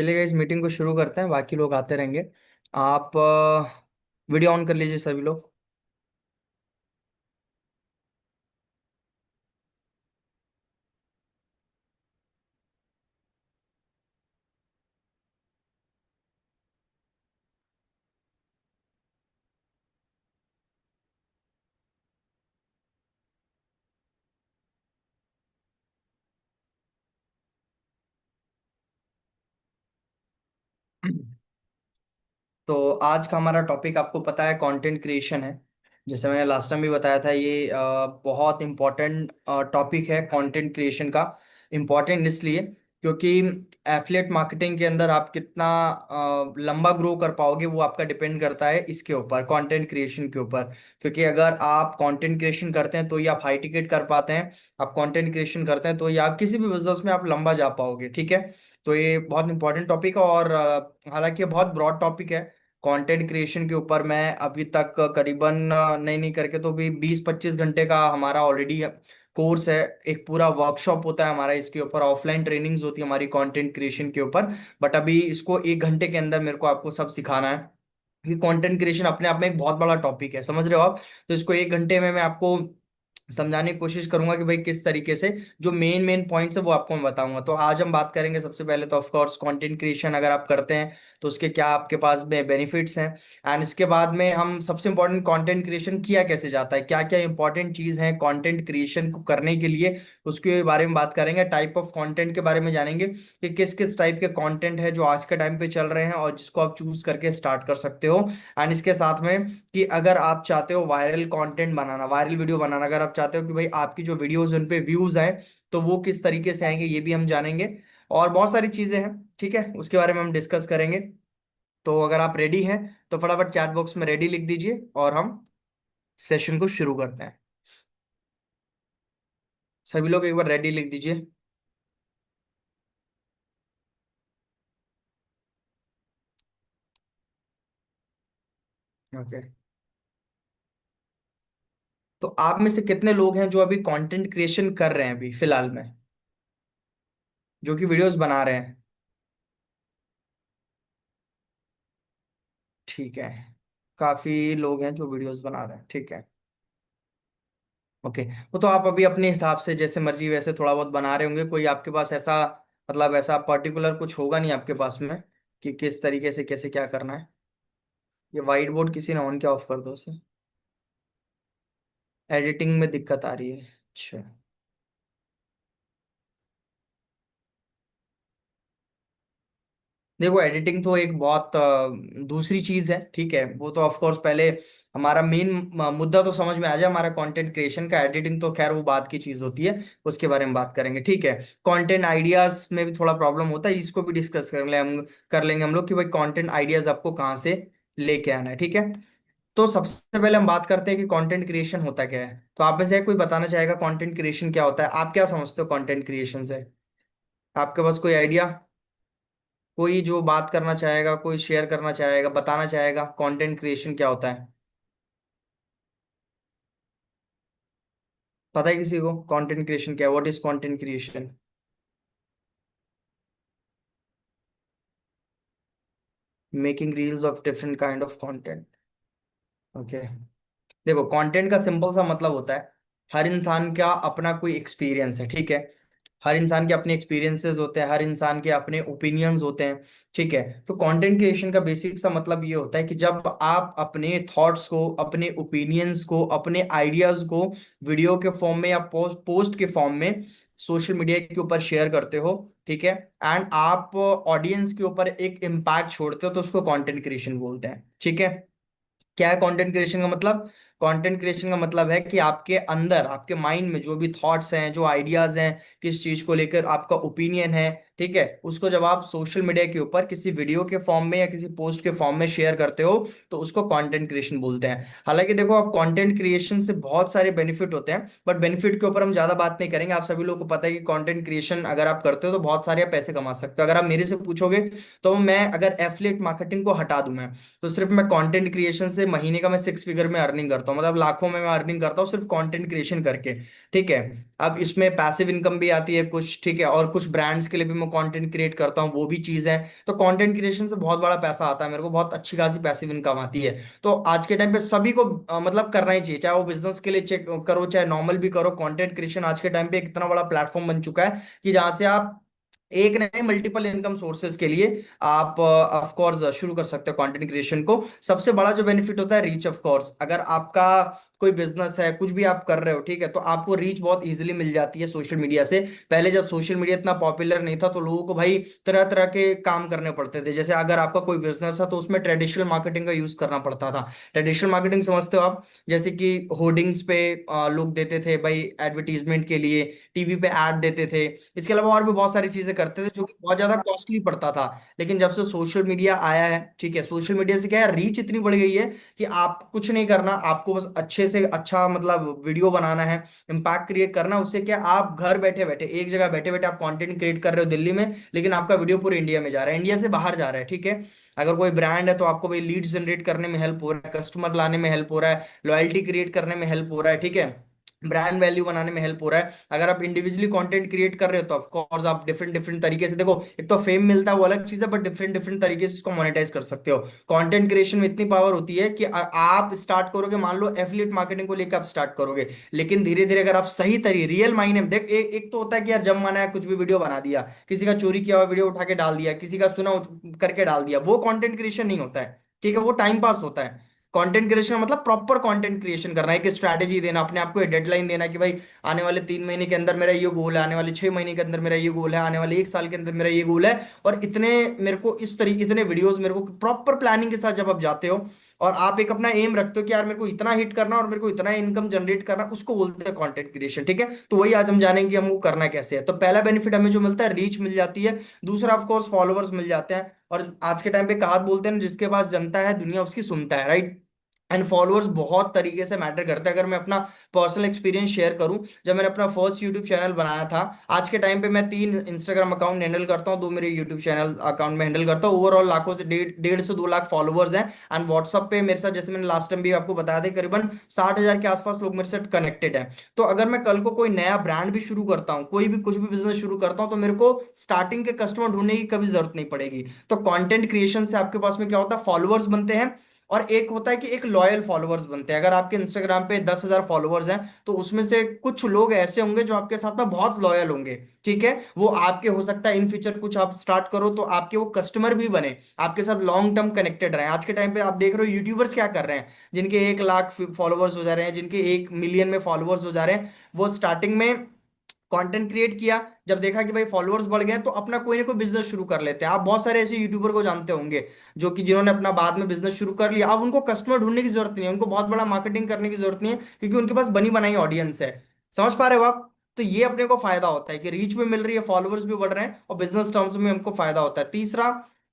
चलिए इस मीटिंग को शुरू करते हैं, बाकी लोग आते रहेंगे। आप वीडियो ऑन कर लीजिए सभी लोग। तो आज का हमारा टॉपिक आपको पता है, कंटेंट क्रिएशन है। जैसे मैंने लास्ट टाइम भी बताया था, ये बहुत इम्पोर्टेंट टॉपिक है कंटेंट क्रिएशन का। इम्पोर्टेंट इसलिए क्योंकि एफिलिएट मार्केटिंग के अंदर आप कितना लंबा ग्रो कर पाओगे वो आपका डिपेंड करता है इसके ऊपर, कंटेंट क्रिएशन के ऊपर। क्योंकि अगर आप कंटेंट क्रिएशन करते हैं तो ही आप हाई टिकट कर पाते हैं। आप कंटेंट क्रिएशन करते हैं तो ही आप किसी भी बिजनेस में आप लंबा जा पाओगे, ठीक है। तो ये बहुत इंपॉर्टेंट टॉपिक है, और हालांकि ये बहुत ब्रॉड टॉपिक है। कंटेंट क्रिएशन के ऊपर मैं अभी तक करीबन नहीं नहीं करके तो भी 20-25 घंटे का हमारा ऑलरेडी कोर्स है। एक पूरा वर्कशॉप होता है हमारा इसके ऊपर, ऑफलाइन ट्रेनिंग्स होती है हमारी कंटेंट क्रिएशन के ऊपर। बट अभी इसको 1 घंटे के अंदर मेरे को आपको सब सिखाना है। कि कंटेंट क्रिएशन अपने आप में एक बहुत बड़ा टॉपिक है, समझ रहे हो आप। तो इसको 1 घंटे में मैं आपको समझाने की कोशिश करूंगा कि भाई किस तरीके से जो मेन मेन पॉइंट्स है वो आपको मैं बताऊंगा। तो आज हम बात करेंगे सबसे पहले तो ऑफ कोर्स कंटेंट क्रिएशन अगर आप करते हैं तो उसके क्या आपके पास में बेनिफिट्स हैं। एंड इसके बाद में हम सबसे इंपॉर्टेंट कंटेंट क्रिएशन किया कैसे जाता है, क्या क्या इंपॉर्टेंट चीज है कंटेंट क्रिएशन को करने के लिए, उसके बारे में बात करेंगे। टाइप ऑफ कंटेंट के बारे में जानेंगे कि किस किस टाइप के कंटेंट है जो आज के टाइम पे चल रहे हैं और जिसको आप चूज करके स्टार्ट कर सकते हो। एंड इसके साथ में कि अगर आप चाहते हो वायरल कंटेंट बनाना, वायरल वीडियो बनाना, अगर आप चाहते हो कि भाई आपकी जो वीडियोस उन पे व्यूज आए तो वो किस तरीके से आएंगे ये भी हम जानेंगे। और बहुत सारी चीजें हैं, ठीक है, उसके बारे में हम डिस्कस करेंगे। तो अगर आप रेडी हैं तो फटाफट चैट बॉक्स में रेडी लिख दीजिए और हम सेशन को शुरू करते हैं। सभी लोग एक बार रेडी लिख दीजिए। ओके। तो आप में से कितने लोग हैं जो अभी कंटेंट क्रिएशन कर रहे हैं अभी फिलहाल में, जो कि वीडियोस बना रहे हैं? ठीक है, काफी लोग हैं जो वीडियोस बना रहे हैं, ठीक है। ओके। वो तो आप अभी अपने हिसाब से जैसे मर्जी वैसे थोड़ा बहुत बना रहे होंगे, कोई आपके पास ऐसा मतलब ऐसा पर्टिकुलर कुछ होगा नहीं आपके पास में कि किस तरीके से कैसे क्या करना है। ये वाइट बोर्ड किसी ने ऑन क्या ऑफ कर दो उसे। एडिटिंग में दिक्कत आ रही है, अच्छा। देखो एडिटिंग तो एक बहुत दूसरी चीज है, ठीक है। वो तो ऑफ कोर्स पहले हमारा मेन मुद्दा तो समझ में आ जाए हमारा कंटेंट क्रिएशन का। एडिटिंग तो खैर वो बात की चीज होती है, उसके बारे में बात करेंगे, ठीक है। कंटेंट आइडियाज में भी थोड़ा प्रॉब्लम होता है, इसको भी डिस्कस कर लेंगे हम लोग कि भाई कंटेंट आइडियाज आपको कहाँ से लेके आना है, ठीक है। तो सबसे पहले हम बात करते हैं कि कंटेंट क्रिएशन होता क्या है। तो आप में से कोई बताना चाहेगा कंटेंट क्रिएशन क्या होता है, आप क्या समझते हो कंटेंट क्रिएशन से? आपके पास कोई आइडिया? कोई जो बात करना चाहेगा, कोई शेयर करना चाहेगा, बताना चाहेगा कंटेंट क्रिएशन क्या होता है? पता है किसी को कंटेंट क्रिएशन क्या है? What is content creation? Making reels of different kind of content. Okay. देखो कंटेंट का सिंपल सा मतलब होता है हर इंसान का अपना कोई एक्सपीरियंस है, ठीक है। हर इंसान के अपने एक्सपीरियंसेस होते हैं, हर इंसान के अपने ओपिनियंस होते हैं, ठीक है। तो कंटेंट क्रिएशन का बेसिक सा मतलब ये होता है कि जब आप अपने थॉट्स को, अपने ओपिनियंस को, अपने आइडियाज को वीडियो के फॉर्म में या पोस्ट के फॉर्म में सोशल मीडिया के ऊपर शेयर करते हो, ठीक है। एंड आप ऑडियंस के ऊपर एक इम्पैक्ट छोड़ते हो तो उसको कंटेंट क्रिएशन बोलते हैं, ठीक है। क्या है कंटेंट क्रिएशन का मतलब? कंटेंट क्रिएशन का मतलब है कि आपके अंदर, आपके माइंड में जो भी थॉट्स हैं, जो आइडियाज हैं, किस चीज को लेकर आपका ओपिनियन है, ठीक है, उसको जब आप सोशल मीडिया के ऊपर किसी वीडियो के फॉर्म में या किसी पोस्ट के फॉर्म में शेयर करते हो तो उसको कंटेंट क्रिएशन बोलते हैं। हालांकि देखो आप कंटेंट क्रिएशन से बहुत सारे बेनिफिट होते हैं, बट बेनिफिट के ऊपर हम ज्यादा बात नहीं करेंगे। आप सभी लोगों को पता है कि कंटेंट क्रिएशन अगर आप करते हो तो बहुत सारे आप पैसे कमा सकते हो। अगर आप मेरे से पूछोगे तो मैं अगर एफिलिएट मार्केटिंग को हटा दूं मैं, तो सिर्फ मैं कंटेंट क्रिएशन से महीने का मैं 6 फिगर में अर्निंग करता हूँ, मतलब लाखों में मैं अर्निंग करता हूँ सिर्फ कंटेंट क्रिएशन करके, ठीक है। अब इसमें पैसिव इनकम भी आती है कुछ, ठीक है, और कुछ ब्रांड्स के लिए भी मैं कंटेंट क्रिएट करता हूँ, वो भी चीज़ है। तो कंटेंट क्रिएशन से बहुत बड़ा पैसा आता है मेरे को, बहुत अच्छी खासी पैसिव इनकम आती है। तो आज के टाइम पे सभी को मतलब करना ही चाहिए, चाहे वो बिजनेस के लिए चेक करो चाहे नॉर्मल भी करो। कंटेंट क्रिएशन आज के टाइम पे एक इतना बड़ा प्लेटफॉर्म बन चुका है कि जहाँ से आप एक नहीं मल्टीपल इनकम सोर्सेज के लिए आप ऑफ कोर्स शुरू कर सकते हो कंटेंट क्रिएशन को। सबसे बड़ा जो बेनिफिट होता है रीच, ऑफ कोर्स अगर आपका कोई बिजनेस है, कुछ भी आप कर रहे हो, ठीक है, तो आपको रीच बहुत इजीली मिल जाती है सोशल मीडिया से। पहले जब सोशल मीडिया इतना पॉपुलर नहीं था तो लोगों को भाई तरह तरह के काम करने पड़ते थे। जैसे अगर आपका कोई बिजनेस है तो उसमें ट्रेडिशनल मार्केटिंग का यूज करना पड़ता था। ट्रेडिशनल मार्केटिंग समझते हो आप? जैसे कि होर्डिंग्स पे लोग देते थे भाई एडवर्टीजमेंट के लिए, टीवी पे ऐड देते थे, इसके अलावा और भी बहुत सारी चीजें करते थे जो कि बहुत ज्यादा कॉस्टली पड़ता था। लेकिन जब से सोशल मीडिया आया है, ठीक है, सोशल मीडिया से क्या है, रीच इतनी बढ़ गई है कि आप कुछ नहीं करना, आपको बस अच्छे से अच्छा मतलब वीडियो बनाना है, इम्पैक्ट क्रिएट करना है। उससे क्या आप घर बैठे बैठे एक जगह बैठे बैठे आप कंटेंट क्रिएट कर रहे हो दिल्ली में, लेकिन आपका वीडियो पूरे इंडिया में जा रहा है, इंडिया से बाहर जा रहा है, ठीक है। अगर कोई ब्रांड है तो आपको भाई लीड जनरेट करने में हेल्प हो रहा है, कस्टमर लाने में हेल्प हो रहा है, लॉयल्टी क्रिएट करने में हेल्प हो रहा है, ठीक है, ब्रांड वैल्यू बनाने में हेल्प हो रहा है। अगर आप इंडिविजुअली कंटेंट क्रिएट कर रहे हो तो ऑफ कोर्स आप डिफरेंट डिफरेंट तरीके से, देखो एक तो फेम मिलता है वो अलग चीज है, बट डिफरेंट डिफरेंट तरीके से इसको मोनेटाइज कर सकते हो। कंटेंट क्रिएशन में इतनी पावर होती है कि आप स्टार्ट करोगे, मान लो एफिलिएट मार्केटिंग को लेकर आप स्टार्ट करोगे, लेकिन धीरे धीरे अगर आप सही तरीके रियल मायने में देख, एक तो होता है कि यार जब माना है कुछ भी वीडियो बना दिया, किसी का चोरी किया हुआ वीडियो उठा के डाल दिया, किसी का सुना करके डाल दिया, वो कंटेंट क्रिएशन नहीं होता है, ठीक है, वो टाइम पास होता है। कंटेंट क्रिएशन मतलब प्रॉपर कंटेंट क्रिएशन करना है, एक स्ट्रैटेजी देना, अपने आप को डेडलाइन देना कि भाई आने वाले 3 महीने के अंदर मेरा ये गोल है, आने वाले 6 महीने के अंदर मेरा ये गोल है, आने वाले 1 साल के अंदर मेरा ये गोल है, और इतने मेरे को इस तरीके इतने वीडियोस मेरे को प्रॉपर प्लानिंग के साथ जब आप जाते हो और आप एक अपना एम रखते हो कि यार मेरे को इतना हिट करना और मेरे को इतना इनकम जनरेट करना, उसको बोलते हैं कंटेंट क्रिएशन, ठीक है। तो वही आज हम जानेंगे कि हमको करना कैसे है। तो पहला बेनिफिट हमें जो मिलता है, रीच मिल जाती है। दूसरा ऑफ कोर्स फॉलोअर्स मिल जाते हैं, और आज के टाइम पे कहावत बोलते हैं ना, जिसके पास जनता है दुनिया उसकी सुनता है, राइट। एंड फॉलोअर्स बहुत तरीके से मैटर करते हैं। अगर मैं अपना पर्सनल एक्सपीरियंस शेयर करूं, जब मैंने अपना फर्स्ट यूट्यूब चैनल बनाया था, आज के टाइम पे मैं 3 इंस्टाग्राम अकाउंट हैंडल करता हूं, 2 मेरे यूट्यूब चैनल अकाउंट में हैंडल करता हूं। ओवरऑल लाखों से 1.5 से 2 लाख फॉलोअर्स हैं। एंड व्हाट्सअप पे मेरे साथ, जैसे मैंने लास्ट टाइम भी आपको बताया था, करीबन 60,000 के आसपास लोग मेरे साथ कनेक्टेड हैं। तो अगर मैं कल को कोई नया ब्रांड भी शुरू करता हूँ, कोई भी कुछ भी बिजनेस शुरू करता हूँ, तो मेरे को स्टार्टिंग के कस्टमर ढूंढने की कभी जरूरत नहीं पड़ेगी। तो कंटेंट क्रिएशन से आपके पास में क्या होता है, फॉलोअर्स बनते हैं, और एक होता है कि एक लॉयल फॉलोअर्स बनते हैं। अगर आपके इंस्टाग्राम पे 10,000 फॉलोअर्स हैं, तो उसमें से कुछ लोग ऐसे होंगे जो आपके साथ में बहुत लॉयल होंगे, ठीक है। वो आपके हो सकता है इन फ्यूचर कुछ आप स्टार्ट करो तो आपके वो कस्टमर भी बने, आपके साथ लॉन्ग टर्म कनेक्टेड रहे। आज के टाइम पे आप देख रहे हो यूट्यूबर्स क्या कर रहे हैं, जिनके 1 लाख फॉलोअर्स हो जा रहे हैं, जिनके 1 मिलियन में फॉलोअर्स हो जा रहे हैं, वो स्टार्टिंग में कंटेंट क्रिएट किया, जब देखा कि भाई फॉलोअर्स बढ़ गए तो अपना कोई ना कोई बिजनेस शुरू कर लेते हैं। आप बहुत सारे ऐसे यूट्यूबर को जानते होंगे जो कि जिन्होंने अपना बाद में बिजनेस शुरू कर लिया। अब उनको कस्टमर ढूंढने की जरूरत नहीं है, उनको बहुत बड़ा मार्केटिंग करने की जरूरत नहीं है, क्योंकि उनके पास बनी बनाई ऑडियंस है। समझ पा रहे हो आप? तो ये अपने को फायदा होता है कि रीच भी मिल रही है, फॉलोअर्स भी बढ़ रहे हैं, और बिजनेस टर्म्स में हमको फायदा होता है। तीसरा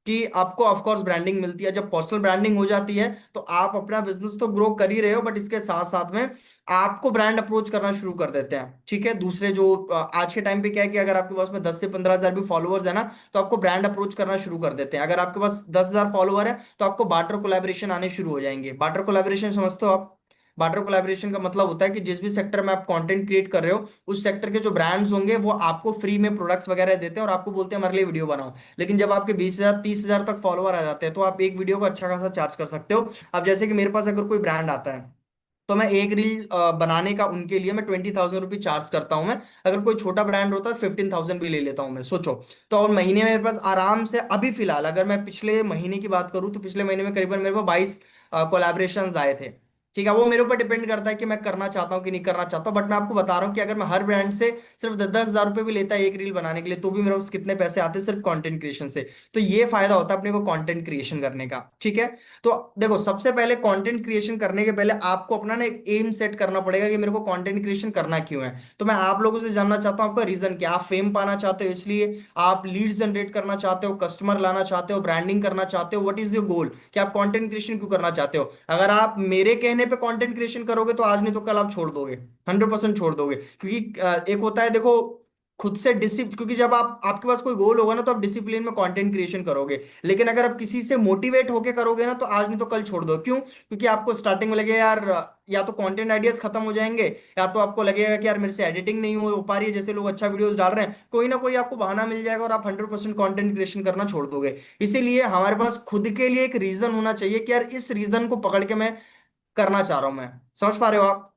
कि आपको ऑफ कोर्स ब्रांडिंग मिलती है। जब पर्सनल ब्रांडिंग हो जाती है तो आप अपना बिजनेस तो ग्रो कर ही रहे हो, बट इसके साथ साथ में आपको ब्रांड अप्रोच करना शुरू कर देते हैं, ठीक है। दूसरे जो आज के टाइम पे क्या है कि अगर आपके पास में 10 से 15 हजार भी फॉलोअर्स है ना, तो आपको ब्रांड अप्रोच करना शुरू कर देते हैं। अगर आपके पास 10,000 फॉलोअर है तो आपको बार्टर कोलैबोरेशन आने शुरू हो जाएंगे। बार्टर कोलैबोरेशन समझते हो आप? बार्टर कोलैबोरेशन का मतलब होता है कि जिस भी सेक्टर में आप कंटेंट क्रिएट कर रहे हो, उस सेक्टर के जो ब्रांड्स होंगे वो आपको फ्री में प्रोडक्ट्स वगैरह देते हैं और आपको बोलते हैं हमारे लिए वीडियो बनाओ। लेकिन जब आपके 20,000 30,000 तक फॉलोअर आ जाते हैं तो आप एक वीडियो को अच्छा खासा चार्ज कर सकते हो। अब जैसे कि मेरे पास अगर कोई ब्रांड आता है तो मैं एक रील बनाने का उनके लिए मैं 20,000 रुपये चार्ज करता हूं मैं। अगर कोई छोटा ब्रांड होता है 15,000 भी ले लेता हूं मैं, सोचो। तो और महीने में मेरे पास आराम से, अभी फिलहाल अगर मैं पिछले महीने की बात करूं तो पिछले महीने में करीबन मेरे पास 22 कोलैबोरेशंस आए थे, ठीक है। वो मेरे ऊपर डिपेंड करता है कि मैं करना चाहता हूँ कि नहीं करना चाहता हूँ, बट मैं आपको बता रहा हूँ कि अगर मैं हर ब्रांड से सिर्फ 10-10 हजार रुपये भी लेता है एक रील बनाने के लिए, तो भी मेरे पास कितने पैसे आते हैं सिर्फ कंटेंट क्रिएशन से। तो ये फायदा होता है अपने को कंटेंट क्रिएशन करने का, ठीक है। तो देखो सबसे पहले कंटेंट क्रिएशन करने के पहले आपको अपना ना एक एम सेट करना पड़ेगा कि मेरे को कंटेंट क्रिएशन करना क्यों है। तो मैं आप लोगों से जानना चाहता हूँ आपका रीजन क्या। आप फेम पाना चाहते हो इसलिए, आप लीड जनरेट करना चाहते हो, कस्टमर लाना चाहते हो, ब्रांडिंग करना चाहते हो, व्हाट इज योर गोल, कि आप कंटेंट क्रिएशन क्यों करना चाहते हो। अगर आप मेरे कहने पे कंटेंट क्रिएशन करोगे तो आज नहीं तो कल आप छोड़ दोगे, 100% छोड़ दोगे। क्योंकि एक होता है देखो, खुद से डिसिप क्योंकि जब आप आपके पास कोई गोल होगा ना तो आप डिसिप्लिन में कंटेंट क्रिएशन करोगे। लेकिन अगर आप किसी से मोटिवेट होके करोगे ना तो आज नहीं तो कल छोड़ दो। क्यों? क्योंकि आपको स्टार्टिंग में लगेगा यार, या तो कंटेंट आइडियाज खत्म हो जाएंगे, या तो आपको लगेगा कि यार मेरे से एडिटिंग नहीं हो पा रही है, जैसे लोग अच्छा वीडियोस डाल रहे हैं, कोई ना कोई आपको बहाना मिल जाएगा और आप 100% कंटेंट क्रिएशन करना छोड़ दोगे। इसीलिए हमारे पास खुद के लिए एक रीजन होना चाहिए कि यार इस रीजन को पकड़ के मैं करना चाह रहा हूं। मैं समझ पा रहे हो आप?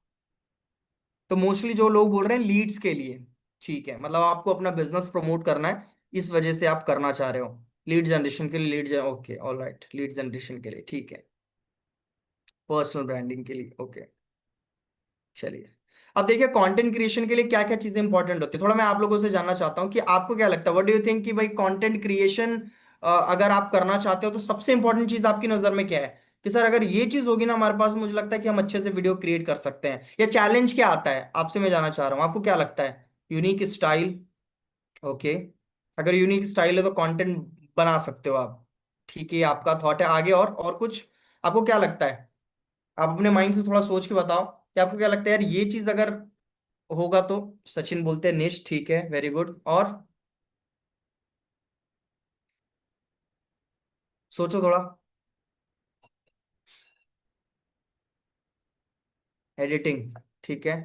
तो मोस्टली जो लोग बोल रहे हैं लीड्स के लिए, ठीक है, मतलब आपको अपना बिजनेस प्रमोट करना है, इस वजह से आप करना चाह रहे हो। लीड जनरेशन के लिए, okay, all right, lead generation के लिए, ठीक है। पर्सनल ब्रांडिंग के लिए, ओके। चलिए, अब देखिए कंटेंट क्रिएशन के लिए क्या क्या चीजें इंपॉर्टेंट होती है, थोड़ा मैं आप लोगों से जानना चाहता हूँ कि आपको क्या लगता है, व्हाट डू यू थिंक कि भाई कंटेंट क्रिएशन अगर आप करना चाहते हो तो सबसे इंपॉर्टेंट चीज आपकी नजर में क्या है? कि सर अगर ये चीज होगी ना हमारे पास, मुझे लगता है कि हम अच्छे से वीडियो क्रिएट कर सकते हैं। या चैलेंज क्या आता है आपसे, मैं जानना चाह रहा हूँ, आपको क्या लगता है? Unique style, okay. अगर यूनिक स्टाइल है तो कंटेंट बना सकते हो आप, ठीक है, आपका थॉट है। आगे और कुछ आपको क्या लगता है? आप अपने माइंड से थोड़ा सोच के बताओ कि आपको क्या लगता है यार ये चीज अगर होगा तो। सचिन बोलते हैं निश, ठीक है, वेरी गुड। और सोचो थोड़ा। एडिटिंग, ठीक है।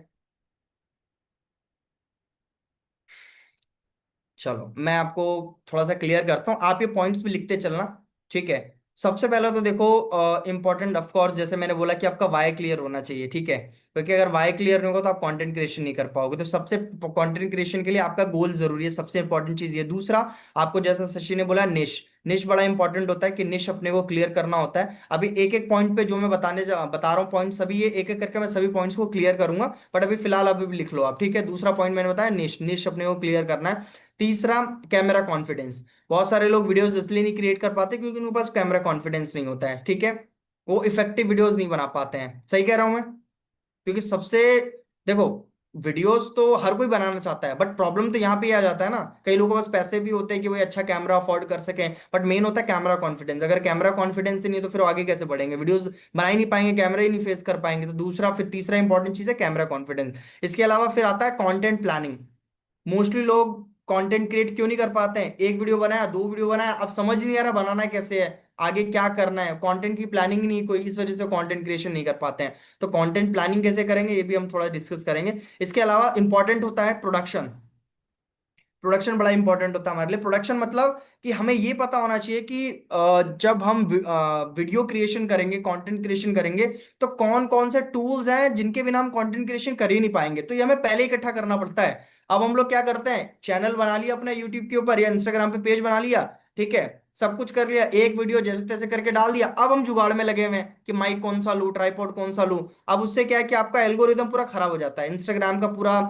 चलो मैं आपको थोड़ा सा क्लियर करता हूँ, आप ये पॉइंट्स भी लिखते चलना, ठीक है। सबसे पहले तो देखो, इंपॉर्टेंट ऑफ कोर्स जैसे मैंने बोला कि आपका वाई क्लियर होना चाहिए, ठीक है, क्योंकि अगर वाई क्लियर नहीं होगा तो आप कंटेंट क्रिएशन नहीं कर पाओगे। तो सबसे कंटेंट क्रिएशन के लिए आपका गोल जरूरी है, सबसे इंपॉर्टेंट चीज ये। दूसरा, आपको जैसा शशि ने बोला निश, निश बड़ा इंपॉर्टेंट होता है कि निश अपने को क्लियर करना होता है। अभी एक एक पॉइंट पे जो मैं बता रहा हूँ पॉइंट, सभी ये एक एक करके मैं सभी पॉइंट्स को क्लियर करूंगा, बट अभी फिलहाल अभी भी लिख लो आप, ठीक है। दूसरा पॉइंट मैंने बताया निश, निश अपने को क्लियर करना है। तीसरा, कैमरा कॉन्फिडेंस। बहुत सारे लोग वीडियोस इसलिए नहीं क्रिएट कर पाते क्योंकि उनके पास कैमरा कॉन्फिडेंस नहीं होता है, ठीक है। वो इफेक्टिव वीडियोस नहीं बना पाते हैं, सही कह रहा हूं मैं? क्योंकि सबसे, देखो, वीडियोस तो हर कोई बनाना चाहता है, बट प्रॉब्लम तो यहाँ पे ही आ जाता है ना, कई लोगों के पास पैसे भी होते हैं कि भाई अच्छा कैमरा अफोर्ड कर सकें, बट मेन होता है कैमरा कॉन्फिडेंस। अगर कैमरा कॉन्फिडेंस ही नहीं है तो फिर वो आगे कैसे बढ़ेंगे, वीडियोस बना ही नहीं पाएंगे, कैमरा ही नहीं फेस कर पाएंगे। तो दूसरा, फिर तीसरा इंपॉर्टेंट चीज है कैमरा कॉन्फिडेंस। इसके अलावा फिर आता है कंटेंट प्लानिंग। मोस्टली लोग कंटेंट क्रिएट क्यों नहीं कर पाते हैं? एक वीडियो बनाया, दो वीडियो बनाया, अब समझ नहीं आ रहा बनाना कैसे है, आगे क्या करना है, कंटेंट की प्लानिंग ही नहीं कोई, इस वजह से कंटेंट क्रिएशन नहीं कर पाते हैं। तो कंटेंट प्लानिंग कैसे करेंगे ये भी हम थोड़ा डिस्कस करेंगे। इसके अलावा इंपॉर्टेंट होता है प्रोडक्शन। प्रोडक्शन बड़ा इंपॉर्टेंट होता है हमारे लिए। प्रोडक्शन मतलब कि हमें ये पता होना चाहिए कि जब हम वीडियो क्रिएशन करेंगे, कंटेंट क्रिएशन करेंगे, तो कौन कौन से टूल्स हैं जिनके बिना हम कंटेंट क्रिएशन कर ही नहीं पाएंगे। तो ये हमें पहले इकट्ठा करना पड़ता है। अब हम लोग क्या करते हैं, चैनल बना लिया अपने यूट्यूब के ऊपर या इंस्टाग्राम पे पेज बना लिया, ठीक है, सब कुछ कर लिया, एक वीडियो जैसे तैसे करके डाल दिया। अब हम जुगाड़ में लगे हुए हैं कि माइक कौन सा लूं, ट्राइपॉड कौन सा लूं। अब उससे क्या है कि आपका एल्गोरिदम पूरा खराब हो जाता है, इंस्टाग्राम का पूरा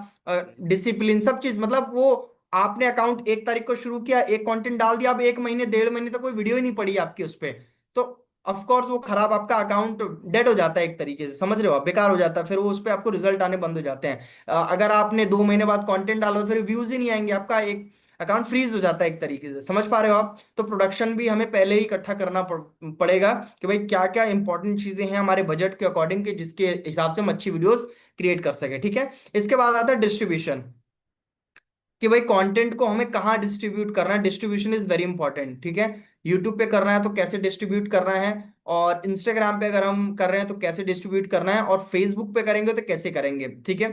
डिसिप्लिन, सब चीज, मतलब वो आपने अकाउंट 1 तारीख को शुरू किया, एक कंटेंट डाल दिया, अब 1 महीने 1.5 महीने तक कोई वीडियो ही नहीं पड़ी आपकी उस पे, तो ऑफ कोर्स वो खराब, आपका अकाउंट डेड हो जाता है एक तरीके से, समझ रहे हो आप, बेकार हो जाता है, फिर वो उस पे आपको रिजल्ट आने बंद हो जाते हैं। अगर आपने 2 महीने बाद कंटेंट डाला तो फिर व्यूज ही नहीं आएंगे, आपका एक अकाउंट फ्रीज हो जाता है एक तरीके से, समझ पा रहे हो आप? तो प्रोडक्शन भी हमें पहले ही इकट्ठा करना पड़ेगा कि भाई क्या क्या इंपॉर्टेंट चीजें हैं हमारे बजट के अकॉर्डिंग के, जिसके हिसाब से हम अच्छी वीडियोस क्रिएट कर सके, ठीक है। इसके बाद आता है डिस्ट्रीब्यूशन, कि भाई कंटेंट को हमें कहाँ डिस्ट्रीब्यूट करना है। डिस्ट्रीब्यूशन इज वेरी इंपॉर्टेंट, ठीक है। यूट्यूब पे करना है तो कैसे डिस्ट्रीब्यूट करना है, और इंस्टाग्राम पे अगर हम कर रहे हैं तो कैसे डिस्ट्रीब्यूट करना है, और फेसबुक पे करेंगे तो कैसे करेंगे, ठीक है।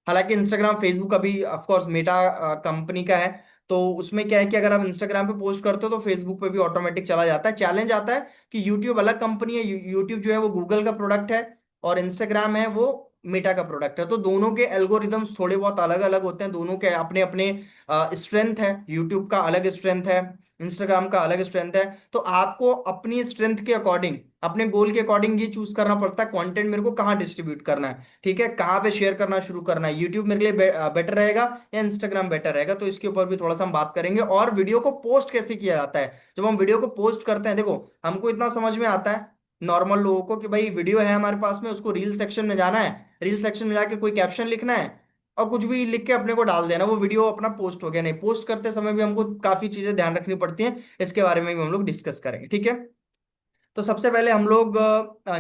हालांकि इंस्टाग्राम फेसबुक अभी ऑफ कोर्स मेटा कंपनी का है, तो उसमें क्या है कि अगर आप इंस्टाग्राम पे पोस्ट करते हो तो फेसबुक पे भी ऑटोमेटिक चला जाता है। चैलेंज आता है कि यूट्यूब अलग कंपनी है, यूट्यूब जो है वो गूगल का प्रोडक्ट है, और इंस्टाग्राम है वो मेटा का प्रोडक्ट है। तो दोनों के एल्गोरिदम्स थोड़े बहुत अलग अलग होते हैं, दोनों के अपने अपने स्ट्रेंथ है, यूट्यूब का अलग स्ट्रेंथ है, इंस्टाग्राम का अलग स्ट्रेंथ है। तो आपको अपनी स्ट्रेंथ के अकॉर्डिंग, अपने गोल के अकॉर्डिंग ये चूज करना पड़ता है कंटेंट मेरे को कहाँ डिस्ट्रीब्यूट करना है, ठीक है, कहाँ पे शेयर करना शुरू करना है, यूट्यूब मेरे लिए बेटर रहेगा या इंस्टाग्राम बेटर रहेगा। तो इसके ऊपर भी थोड़ा सा हम बात करेंगे। और वीडियो को पोस्ट कैसे किया जाता है, जब हम वीडियो को पोस्ट करते हैं, देखो हमको इतना समझ में आता है नॉर्मल लोगों को कि भाई वीडियो है हमारे पास में, उसको रील सेक्शन में जाना है, रील सेक्शन में जाके कोई कैप्शन लिखना है और कुछ भी लिख के अपने को डाल देना, वो वीडियो अपना पोस्ट हो गया। नहीं, पोस्ट करते समय भी हमको काफी चीजें ध्यान रखनी पड़ती हैं, इसके बारे में भी हम लोग डिस्कस करेंगे, ठीक है। तो सबसे पहले हम लोग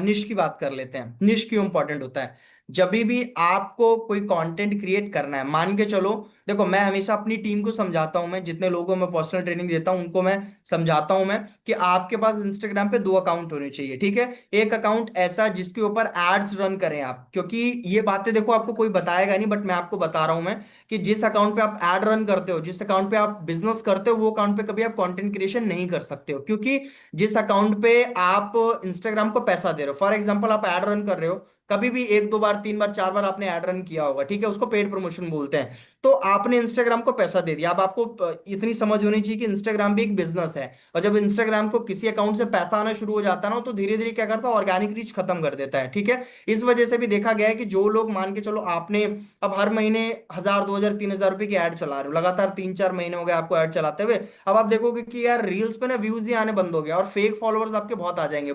निश की बात कर लेते हैं, निश क्यों इंपॉर्टेंट होता है। जब भी आपको कोई कंटेंट क्रिएट करना है, मान के चलो, देखो मैं हमेशा अपनी टीम को समझाता हूं, मैं जितने लोगों को मैं पर्सनल ट्रेनिंग देता हूं उनको मैं समझाता हूं मैं कि आपके पास इंस्टाग्राम पे दो अकाउंट होने चाहिए, ठीक है। एक अकाउंट ऐसा जिसके ऊपर एड्स रन करें आप, क्योंकि ये बातें देखो आपको कोई बताएगा नहीं, बट मैं आपको बता रहा हूं मैं कि जिस अकाउंट पे आप एड रन करते हो, जिस अकाउंट पे आप बिजनेस करते हो, वो अकाउंट पे कभी आप कंटेंट क्रिएशन नहीं कर सकते हो, क्योंकि जिस अकाउंट पे आप इंस्टाग्राम को पैसा दे रहे हो, फॉर एग्जांपल आप एड रन कर रहे हो, कभी भी एक दो बार तीन बार चार बार आपने ऐड रन किया होगा, ठीक है, उसको पेड प्रमोशन बोलते हैं। तो आपने इंस्टाग्राम को पैसा दे दिया। अब आपको इतनी समझ होनी चाहिए कि इंस्टाग्राम भी एक बिजनेस है, और जब इंस्टाग्राम को किसी अकाउंट से पैसा आना शुरू हो जाता है ना, तो धीरे धीरे क्या करता है, ऑर्गेनिक रीच खत्म कर देता है, ठीक है। इस वजह से भी देखा गया है कि जो लोग, मान के चलो आपने अब हर महीने 1,000 2,000 3,000 रुपए की ऐड चला रहे हो, लगातार 3 4 महीने हो गए आपको ऐड चलाते हुए, अब आप देखोगे कि यार रील्स पे ना व्यूज ही आने बंद हो गया, और फेक फॉलोअर्स आपके बहुत आ जाएंगे।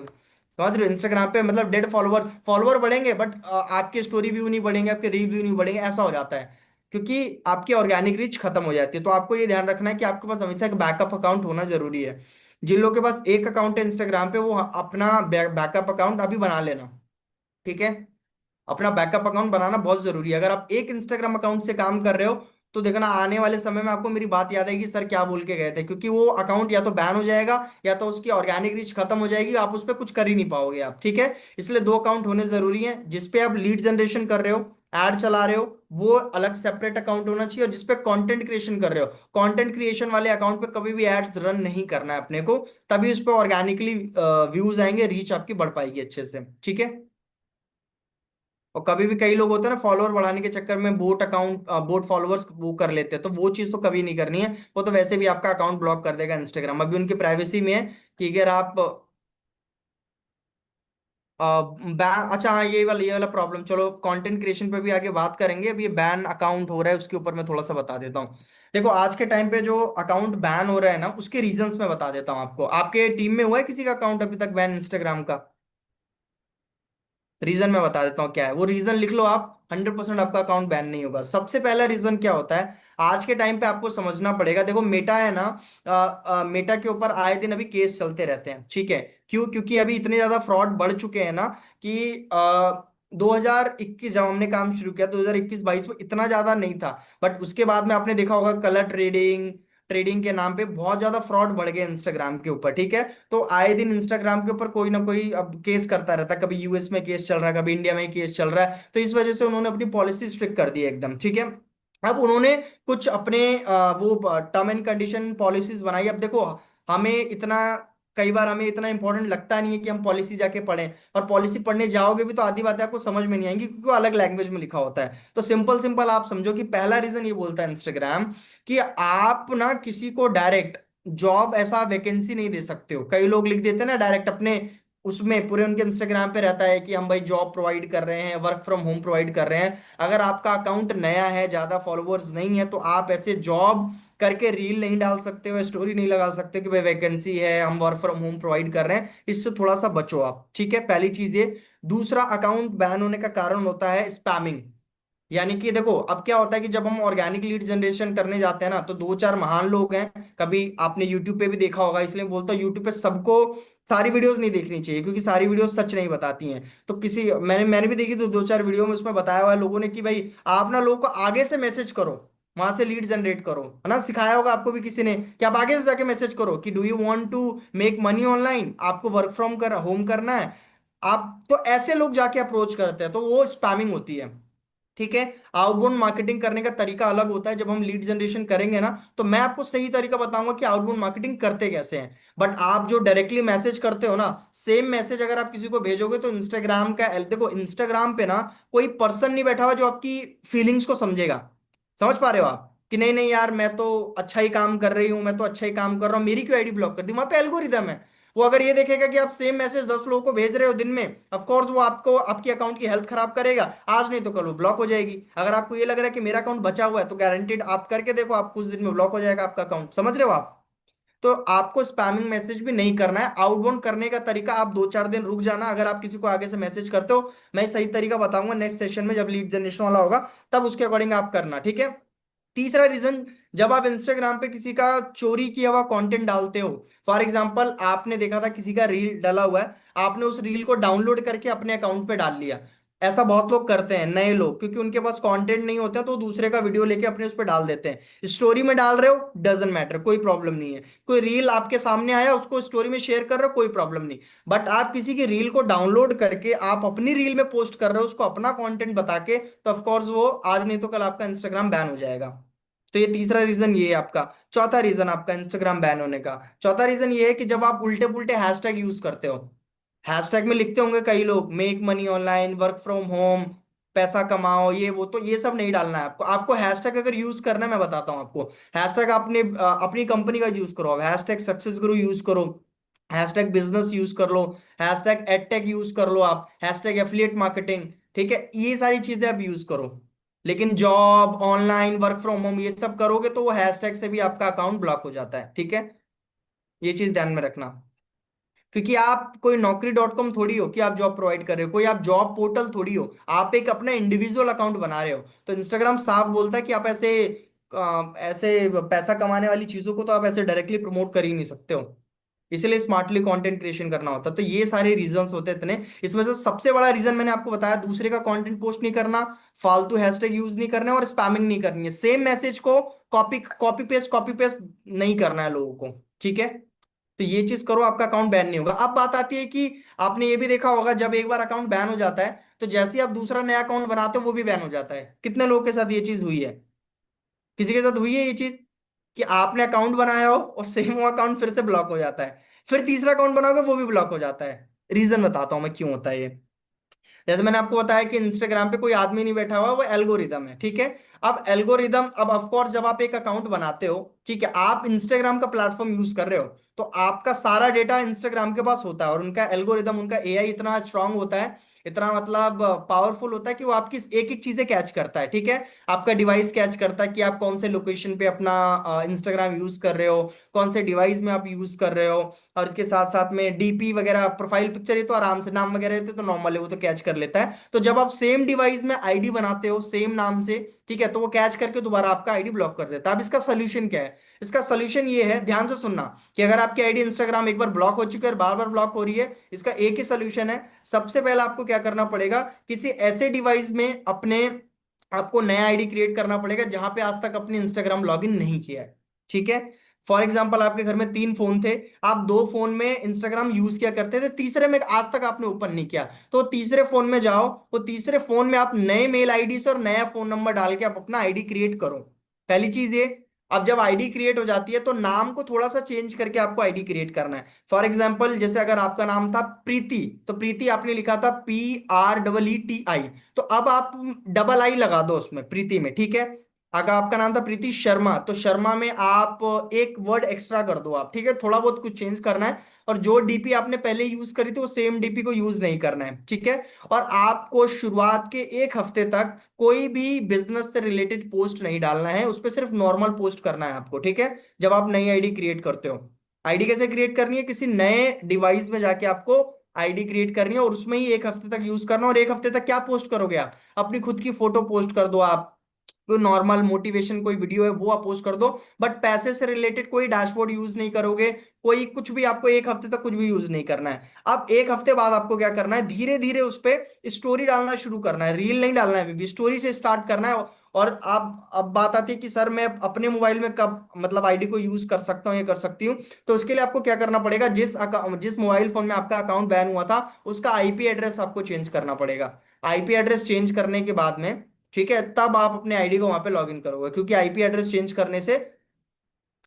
समझ रहे हो, इंस्टाग्राम पे मतलब डेड फॉलोवर फॉलोवर बढ़ेंगे, बट आपके स्टोरी व्यू नहीं बढ़ेंगे, आपके रील व्यू नहीं बढ़ेंगे, ऐसा हो जाता है, क्योंकि आपकी ऑर्गेनिक रीच खत्म हो जाती है। तो आपको ये ध्यान रखना है कि आपके पास हमेशा एक बैकअप अकाउंट होना जरूरी है। जिन लोगों के पास एक अकाउंट है इंस्टाग्राम पे, वो अपना बैकअप अकाउंट अभी बना लेना, ठीक है। अपना बैकअप अकाउंट बनाना बहुत जरूरी है। अगर आप एक इंस्टाग्राम अकाउंट से काम कर रहे हो, तो देखना आने वाले समय में आपको मेरी बात याद आएगी, सर क्या बोल के गए थे, क्योंकि वो अकाउंट या तो बैन हो जाएगा, या तो उसकी ऑर्गेनिक रीच खत्म हो जाएगी, आप उस पर कुछ कर ही नहीं पाओगे आप, ठीक है। इसलिए दो अकाउंट होने जरूरी है। जिसपे आप लीड जनरेशन कर रहे हो, एड चला रहे हो, वो अलग सेपरेट अकाउंट होना चाहिए, और जिसपे कंटेंट क्रिएशन कर रहे हो, कंटेंट क्रिएशन वाले अकाउंट पे कभी भी एड्स रन नहीं करना है अपने को, तभी उस पर ऑर्गेनिकली व्यूज आएंगे, रीच आपकी बढ़ पाएगी अच्छे से, ठीक है। और कभी भी कई लोग होते हैं ना, फॉलोअर बढ़ाने के चक्कर में बोट अकाउंट, बोट फॉलोअर्स वो कर लेते हैं, तो वो चीज तो कभी नहीं करनी है। वो तो वैसे भी आपका अकाउंट ब्लॉक कर देगा इंस्टाग्राम, अभी उनकी प्राइवेसी में है कि अगर आप अच्छा हाँ, ये वाला प्रॉब्लम, चलो कंटेंट क्रिएशन पे भी आगे बात करेंगे। अभी ये बैन अकाउंट हो रहा है, उसके ऊपर मैं थोड़ा सा बता देता हूँ। देखो आज के टाइम पे जो अकाउंट बैन हो रहा है ना, उसके रीजंस मैं बता देता हूँ आपको। आपके टीम में हुआ है किसी का अकाउंट अभी तक बैन इंस्टाग्राम का? रीजन मैं बता देता हूँ क्या है, वो रीजन लिख लो आप, 100% आपका अकाउंट बैन नहीं होगा। सबसे पहला रीजन क्या होता है, आज के टाइम पे आपको समझना पड़ेगा। देखो मेटा है ना, मेटा के ऊपर आए दिन अभी केस चलते रहते हैं, ठीक है। क्यों? क्योंकि अभी इतने ज्यादा फ्रॉड बढ़ चुके हैं ना कि 2021 जब हमने काम शुरू किया, 2021-22 में इतना ज्यादा नहीं था, बट उसके बाद में आपने देखा होगा कलर ट्रेडिंग ट्रेडिंग के नाम पे बहुत ज्यादा फ्रॉड बढ़ गए इंस्टाग्राम के ऊपर, ठीक है। तो आए दिन इंस्टाग्राम के ऊपर कोई ना कोई अब केस करता रहता है, कभी यूएस में केस चल रहा है, कभी इंडिया में केस चल रहा है, तो इस वजह से उन्होंने अपनी पॉलिसी स्ट्रिक्ट कर दी है एकदम, ठीक है। अब उन्होंने कुछ अपने वो टर्म एंड कंडीशन पॉलिसीज बनाई। अब देखो हमें इतना, कई बार हमें इतना इंपॉर्टेंट लगता नहीं है कि हम पॉलिसी जाके पढ़ें, और पॉलिसी पढ़ने जाओगे भी तो आधी बातें आपको समझ में नहीं आएंगी, क्योंकि वो अलग लैंग्वेज में लिखा होता है। तो सिंपल सिंपल आप समझो कि पहला रीजन ये बोलता है इंस्टाग्राम कि आप ना किसी को डायरेक्ट जॉब ऐसा वैकेंसी नहीं दे सकते हो। कई लोग लिख देते हैं ना डायरेक्ट अपने उसमें, पूरे उनके इंस्टाग्राम पे रहता है कि हम भाई जॉब प्रोवाइड कर रहे हैं, वर्क फ्रॉम होम प्रोवाइड कर रहे हैं। अगर आपका अकाउंट नया है, ज्यादा फॉलोअर्स नहीं है, तो आप ऐसे जॉब करके रील नहीं डाल सकते हो, स्टोरी नहीं लगा सकते कि भाई वैकेंसी है, हम वर्क फ्रॉम होम प्रोवाइड कर रहे हैं। इससे थोड़ा सा बचो आप, ठीक है, पहली चीज ये। दूसरा, अकाउंट बैन होने का कारण होता है स्पैमिंग। यानी कि देखो अब क्या होता है कि जब हम ऑर्गेनिक लीड जनरेशन करने जाते हैं ना, तो दो चार महान लोग हैं, कभी आपने यूट्यूब पे भी देखा होगा, इसलिए बोलता हूँ यूट्यूब पे सबको सारी वीडियोस नहीं देखनी चाहिए, क्योंकि सारी वीडियोस सच नहीं बताती हैं। तो किसी मैंने भी देखी, तो दो चार वीडियो में उसमें बताया हुआ है लोगों ने कि भाई आप ना लोगों को आगे से मैसेज करो, वहां से लीड जनरेट करो, है ना। सिखाया होगा आपको भी किसी ने कि आप आगे से जाके मैसेज करो कि do you want to make money online, आपको वर्क फ्रॉम कर होम करना है। आप तो ऐसे लोग जाके अप्रोच करते हैं, तो वो स्पैमिंग होती है, ठीक है। आउटबाउंड मार्केटिंग करने का तरीका अलग होता है। जब हम लीड जनरेशन करेंगे ना, तो मैं आपको सही तरीका बताऊंगा कि आउटबाउंड मार्केटिंग करते कैसे हैं। बट आप जो डायरेक्टली मैसेज करते हो ना, सेम मैसेज अगर आप किसी को भेजोगे, तो इंस्टाग्राम का देखो, इंस्टाग्राम पे ना कोई पर्सन नहीं बैठा हुआ जो आपकी फीलिंग्स को समझेगा। समझ पा रहे हो आप कि नहीं नहीं यार, मैं तो अच्छा ही काम कर रही हूँ, मैं तो अच्छा ही काम कर रहा हूँ, मेरी क्यों आईडी ब्लॉक कर दी? वहां पे एल्गोरिदम है। वो अगर ये देखेगा कि आप सेम मैसेज 10 लोगों को भेज रहे हो दिन में, ऑफ कोर्स वो आपको आपकी अकाउंट की हेल्थ खराब करेगा, आज नहीं तो कल वो ब्लॉक हो जाएगी। अगर आपको ये लग रहा है कि मेरा अकाउंट बचा हुआ है, तो गारंटेड आप करके देखो, आप कुछ दिन में ब्लॉक हो जाएगा आपका अकाउंट। समझ रहे हो आप? तो आपको स्पैमिंग मैसेज भी नहीं करना है। आउटबाउंड करने का तरीका, आप 2 4 दिन रुक जाना, अगर आप किसी को आगे से मैसेज करते हो, मैं सही तरीका बताऊंगा नेक्स्ट सेशन में, जब लीड जनरेशन वाला होगा, तब उसके अकॉर्डिंग आप करना, ठीक है। तीसरा रीजन, जब आप इंस्टाग्राम पे किसी का चोरी किया हुआ कंटेंट डालते हो, फॉर एग्जांपल आपने देखा था किसी का रील डाला हुआ है, आपने उस रील को डाउनलोड करके अपने अकाउंट पे डाल लिया, ऐसा बहुत लोग करते हैं, नए लोग, क्योंकि उनके पास कंटेंट नहीं होता तो वो दूसरे का वीडियो लेके अपने उस पर डाल देते हैं। स्टोरी में डाल रहे हो, डजंट मैटर, कोई प्रॉब्लम नहीं है। कोई रील आपके सामने आया, उसको स्टोरी में शेयर कर रहे हो, कोई प्रॉब्लम नहीं। बट आप किसी की रील को डाउनलोड करके आप अपनी रील में पोस्ट कर रहे हो, उसको अपना कंटेंट बता के, तो ऑफकोर्स वो आज नहीं तो कल आपका इंस्टाग्राम बैन हो जाएगा। तो ये तीसरा रीजन ये है आपका। चौथा रीजन आपका इंस्टाग्राम बैन होने का, चौथा रीजन ये है कि जब आप उल्टे पुल्टे हैशटैग यूज करते हो। हैशटैग में लिखते होंगे कई लोग, make money online, work from home, पैसा कमाओ, ये वो, तो ये सब नहीं डालना है आपको। आपको हैशटैग अगर यूज करना है, मैं बताता हूँ आपको। हैशटैग अपने अपनी कंपनी का यूज करो, हैशटैग सक्सेस गुरु यूज करो, हैशटैग बिजनेस यूज कर लो, हैशटैग एडटेक यूज कर लो, आप हैशटैग एफिलिएट मार्केटिंग, ठीक है, ये सारी चीजें आप यूज करो। लेकिन job, online, work from home, ये सब करोगे तो वो हैशटैग से भी आपका अकाउंट ब्लॉक हो जाता है, ठीक है। ये चीज ध्यान में रखना। क्योंकि आप कोई Naukri.com थोड़ी हो कि आप जॉब प्रोवाइड कर रहे हो, कोई आप जॉब पोर्टल थोड़ी हो, आप एक अपना इंडिविजुअल अकाउंट बना रहे हो। तो इंस्टाग्राम साफ बोलता है कि आप ऐसे ऐसे पैसा कमाने वाली चीजों को तो आप ऐसे डायरेक्टली प्रमोट कर ही नहीं सकते हो। इसलिए स्मार्टली कंटेंट क्रिएशन करना होता है। तो ये सारे रीजंस होते हैं इतने। इसमें से सबसे बड़ा रीजन मैंने आपको बताया, दूसरे का कंटेंट पोस्ट नहीं करना, फालतू हैशटैग यूज नहीं करना और स्पैमिंग नहीं करनी है। सेम मैसेज को कॉपी पेस्ट नहीं करना है लोगों को, ठीक है। तो ये चीज करो, आपका अकाउंट बैन नहीं होगा। अब बात आती है कि आपने ये भी देखा होगा, जब एक बार अकाउंट बैन हो जाता है तो जैसे ही आप दूसरा नया अकाउंट बनाते हो वो भी बैन हो जाता है। कितने लोगों के साथ ये चीज हुई है? किसी के साथ हुई है ये चीज कि आपने अकाउंट बनाया हो और सेम वो अकाउंट फिर से ब्लॉक हो जाता है, फिर तीसरा अकाउंट बनाओगे वो भी ब्लॉक हो जाता है? रीजन बताता हूं मैं क्यों होता है ये। जैसे मैंने आपको बताया कि इंस्टाग्राम पे कोई आदमी नहीं बैठा हुआ, वो एल्गोरिदम है, ठीक है। अब एल्गोरिदम, अब ऑफ कोर्स जब आप एक अकाउंट बनाते हो, ठीक है, आप इंस्टाग्राम का प्लेटफॉर्म यूज कर रहे हो, तो आपका सारा डेटा इंस्टाग्राम के पास होता है, और उनका एल्गोरिदम, उनका एआई इतना स्ट्रांग होता है, इतना मतलब पावरफुल होता है कि वो आपकी एक एक चीजें कैच करता है, ठीक है। आपका डिवाइस कैच करता है कि आप कौन से लोकेशन पे अपना इंस्टाग्राम यूज कर रहे हो, कौन से डिवाइस में आप यूज कर रहे हो, और इसके साथ साथ में डीपी वगैरह, प्रोफाइल पिक्चर, ये तो आराम से, नाम वगैरह रहते तो नॉर्मल है, वो तो कैच कर लेता है। तो जब आप सेम डिवाइस में आईडी बनाते हो सेम नाम से, ठीक है, तो वो कैच करके दोबारा आपका आईडी ब्लॉक कर देता है। अब इसका सोल्यूशन क्या है? इसका सोल्यूशन ये है, ध्यान से सुनना, कि अगर आपकी आईडी इंस्टाग्राम एक बार ब्लॉक हो चुकी है और बार बार ब्लॉक हो रही है, इसका एक ही सोल्यूशन है। सबसे पहले आपको क्या करना पड़ेगा, किसी ऐसे डिवाइस में अपने आपको नया आईडी क्रिएट करना पड़ेगा जहां पे आज तक अपने इंस्टाग्राम लॉगिन नहीं किया है, ठीक है। फॉर एग्जाम्पल, आपके घर में 3 फोन थे, आप 2 फोन में इंस्टाग्राम यूज किया करते थे, तीसरे में आज तक आपने ओपन नहीं किया, तो तीसरे फोन में जाओ, वो तीसरे फोन में आप नए मेल आईडी से और नया फोन नंबर डाल के आप अपना आईडी क्रिएट करो। पहली चीज ये। अब जब आईडी क्रिएट हो जाती है तो नाम को थोड़ा सा चेंज करके आपको आईडी क्रिएट करना है। फॉर एग्जाम्पल, जैसे अगर आपका नाम था प्रीति, तो प्रीति आपने लिखा था PREETI, तो अब आप डबल आई लगा दो उसमें प्रीति में, ठीक है। अगर आपका नाम था प्रीति शर्मा, तो शर्मा में आप एक वर्ड एक्स्ट्रा कर दो आप, ठीक है, थोड़ा बहुत कुछ चेंज करना है। और जो डीपी आपने पहले यूज करी थी वो सेम डीपी को यूज नहीं करना है, ठीक है। और आपको शुरुआत के 1 हफ्ते तक कोई भी बिजनेस से रिलेटेड पोस्ट नहीं डालना है, उस पर सिर्फ नॉर्मल पोस्ट करना है आपको, ठीक है। जब आप नई आईडी क्रिएट करते हो, आईडी कैसे क्रिएट करनी है, किसी नए डिवाइस में जाके आपको आईडी क्रिएट करनी है और उसमें ही 1 हफ्ते तक यूज करना। और 1 हफ्ते तक क्या पोस्ट करोगे आप? अपनी खुद की फोटो पोस्ट कर दो आप, कोई नॉर्मल मोटिवेशन कोई वीडियो है वो आप पोस्ट कर दो, बट पैसे से रिलेटेड कोई डैशबोर्ड यूज नहीं करोगे, कोई कुछ भी, आपको 1 हफ्ते तक कुछ भी यूज नहीं करना है। अब 1 हफ्ते बाद आपको क्या करना है, धीरे धीरे उस पे स्टोरी डालना शुरू करना है, रील नहीं डालना है, अभी भी स्टोरी से स्टार्ट करना है। और अब बात आती है कि सर मैं अपने मोबाइल में कब मतलब आईडी को यूज कर सकता हूँ या कर सकती हूँ। तो उसके लिए आपको क्या करना पड़ेगा, जिस मोबाइल फोन में आपका अकाउंट बैन हुआ था उसका आईपी एड्रेस आपको चेंज करना पड़ेगा। आईपी एड्रेस चेंज करने के बाद में, ठीक है, तब आप अपने आईडी को वहां पे लॉग इन करोगे, क्योंकि आईपी एड्रेस चेंज करने से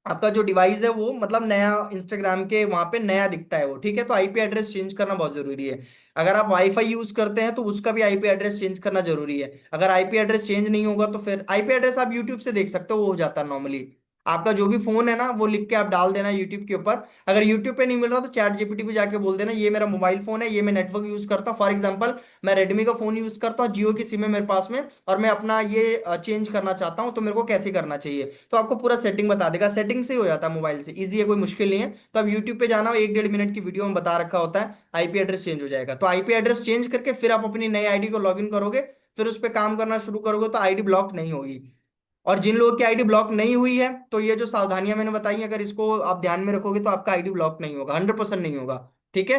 आपका जो डिवाइस है वो मतलब नया इंस्टाग्राम के वहां पे नया दिखता है वो, ठीक है। तो आईपी एड्रेस चेंज करना बहुत जरूरी है। अगर आप वाईफाई यूज करते हैं तो उसका भी आईपी एड्रेस चेंज करना जरूरी है। अगर आईपी एड्रेस चेंज नहीं होगा तो फिर आईपी एड्रेस आप यूट्यूब से देख सकते हो, वो हो जाता है नॉर्मली। आपका जो भी फोन है ना वो लिख के आप डाल देना यूट्यूब के ऊपर। अगर यूट्यूब पे नहीं मिल रहा तो चैट जीपीटी पे जाके बोल देना ये मेरा मोबाइल फोन है, ये मैं नेटवर्क यूज करता हूँ, फॉर एग्जांपल मैं रेडमी का फोन यूज करता हूँ, जियो की सिम है मेरे पास में, और मैं अपना ये चेंज करना चाहता हूँ, तो मेरे को कैसे करना चाहिए, तो आपको पूरा सेटिंग बता देगा। सेटिंग से ही हो जाता है मोबाइल से, इजी है, कोई मुश्किल नहीं है। तो अब यूट्यूब पे जाना, 1 1.5 मिनट की वीडियो में बता रखा होता है, आईपी एड्रेस चेंज हो जाएगा। तो आईपी एड्रेस चेंज करके फिर आप अपनी नई आईडी को लॉगिन करोगे, फिर उस पर काम करना शुरू करोगे तो आईडी ब्लॉक नहीं होगी। और जिन लोगों की आईडी ब्लॉक नहीं हुई है, तो ये जो सावधानियां मैंने बताई हैं, अगर इसको आप ध्यान में रखोगे तो आपका आईडी ब्लॉक नहीं होगा, 100% नहीं होगा, ठीक है।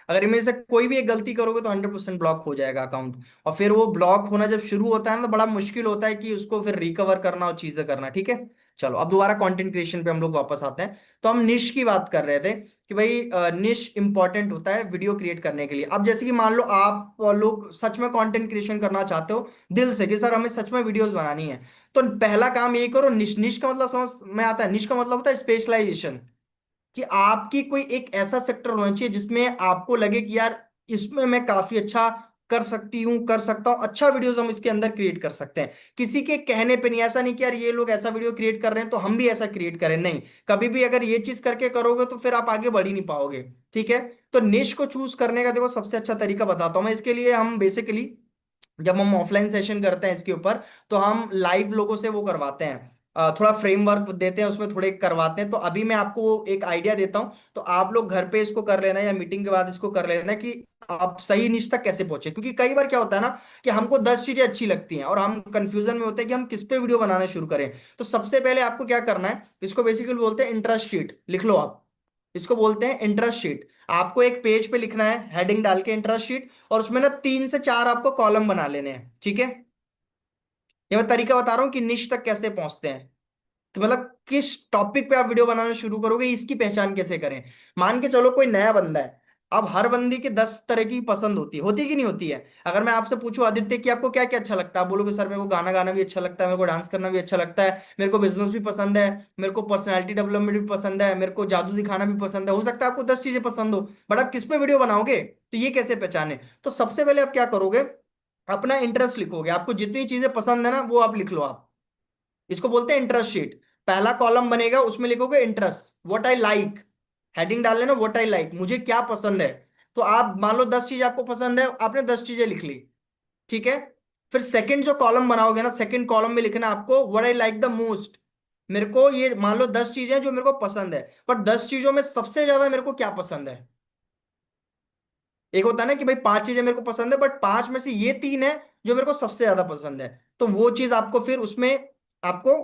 अगर इनमें से कोई भी एक गलती करोगे तो 100% ब्लॉक हो जाएगा अकाउंट। और फिर वो ब्लॉक होना जब शुरू होता है ना, तो बड़ा मुश्किल होता है कि उसको फिर रिकवर करना और चीजें करना। ठीक है, चलो अब दोबारा कंटेंट क्रिएशन पे हम लोग वापस आते हैं। तो हम निश की बात कर रहे थे कि भाई निश इंपॉर्टेंट होता है वीडियो क्रिएट करने के लिए। अब जैसे कि मान लो आप लोग सच में कंटेंट क्रिएशन करना चाहते हो दिल से, कि सर हमें सच में वीडियोस बनानी है, तो पहला काम ये करो, निश। निश का मतलब समझ में आता है? निश का मतलब होता है स्पेशलाइजेशन। कि आपकी कोई एक ऐसा सेक्टर होना चाहिए जिसमें आपको लगे कि यार इसमें मैं काफी अच्छा कर सकती हूँ, कर सकता हूँ, अच्छा वीडियोस हम इसके अंदर क्रिएट कर सकते हैं। किसी के कहने पे नहीं, ऐसा नहीं कि यार ये लोग ऐसा वीडियो क्रिएट कर रहे हैं तो हम भी ऐसा क्रिएट करें, नहीं। कभी भी अगर ये चीज करके करोगे तो फिर आप आगे बढ़ ही नहीं पाओगे। ठीक है, तो निश को चूज करने का देखो सबसे अच्छा तरीका बताता हूँ मैं। इसके लिए हम बेसिकली जब हम ऑफलाइन सेशन करते हैं इसके ऊपर, तो हम लाइव लोगों से वो करवाते हैं, थोड़ा फ्रेमवर्क देते हैं उसमें, थोड़े करवाते हैं। तो अभी मैं आपको एक आइडिया देता हूं, तो आप लोग घर पे इसको कर लेना या मीटिंग के बाद इसको कर लेना कि आप सही निच तक कैसे पहुंचे। क्योंकि कई बार क्या होता है ना कि हमको 10 चीजें अच्छी लगती हैं और हम कंफ्यूजन में होते हैं कि हम किस पे वीडियो बनाना शुरू करें। तो सबसे पहले आपको क्या करना है, इसको बेसिकली बोलते हैं इंटरेस्ट शीट। लिख लो आप, इसको बोलते हैं इंटरेस्ट शीट। आपको एक पेज पे लिखना है हेडिंग डाल के इंटरेस्ट शीट, और उसमें ना 3 से 4 आपको कॉलम बना लेने हैं। ठीक है, ये मैं तरीका बता रहा हूँ कि निश तक कैसे पहुंचते हैं, कि मतलब किस टॉपिक पे आप वीडियो बनाना शुरू करोगे, इसकी पहचान कैसे करें। मान के चलो कोई नया बंदा है, अब हर बंदी की 10 तरह की पसंद होती है कि नहीं होती है? अगर मैं आपसे पूछूं आदित्य कि आपको क्या क्या अच्छा लगता है, आप बोलोगे सर मेरे को गाना गाना भी अच्छा लगता है, मेरे को डांस करना भी अच्छा लगता है, मेरे को बिजनेस भी पसंद है, मेरे को पर्सनैलिटी डेवलपमेंट भी पसंद है, मेरे को जादू दिखाना भी पसंद है। हो सकता है आपको 10 चीजें पसंद हो, बट आप किस पे वीडियो बनाओगे? तो ये कैसे पहचाने? तो सबसे पहले आप क्या करोगे, अपना इंटरेस्ट लिखोगे। आपको जितनी चीजें पसंद है ना वो आप लिख लो आप। इसको बोलते हैं इंटरेस्ट शीट। पहला कॉलम बनेगा उसमें लिखोगे interest, what I like. Heading डाल लेना व्हाट आई लाइक, मुझे क्या पसंद है। तो आप मान लो 10 चीजें आपको पसंद है, आपने 10 चीजें लिख ली। ठीक है, फिर सेकंड जो कॉलम बनाओगे ना, सेकंड कॉलम में लिखना है आपको what I like the most. मेरे को ये मान लो 10 चीजें जो मेरे को पसंद है, पर 10 चीजों में सबसे ज्यादा मेरे को क्या पसंद है। एक होता है ना कि भाई 5 चीजें मेरे को पसंद है, बट 5 में से ये 3 है जो मेरे को सबसे ज्यादा पसंद है। तो वो चीज आपको फिर उसमें आपको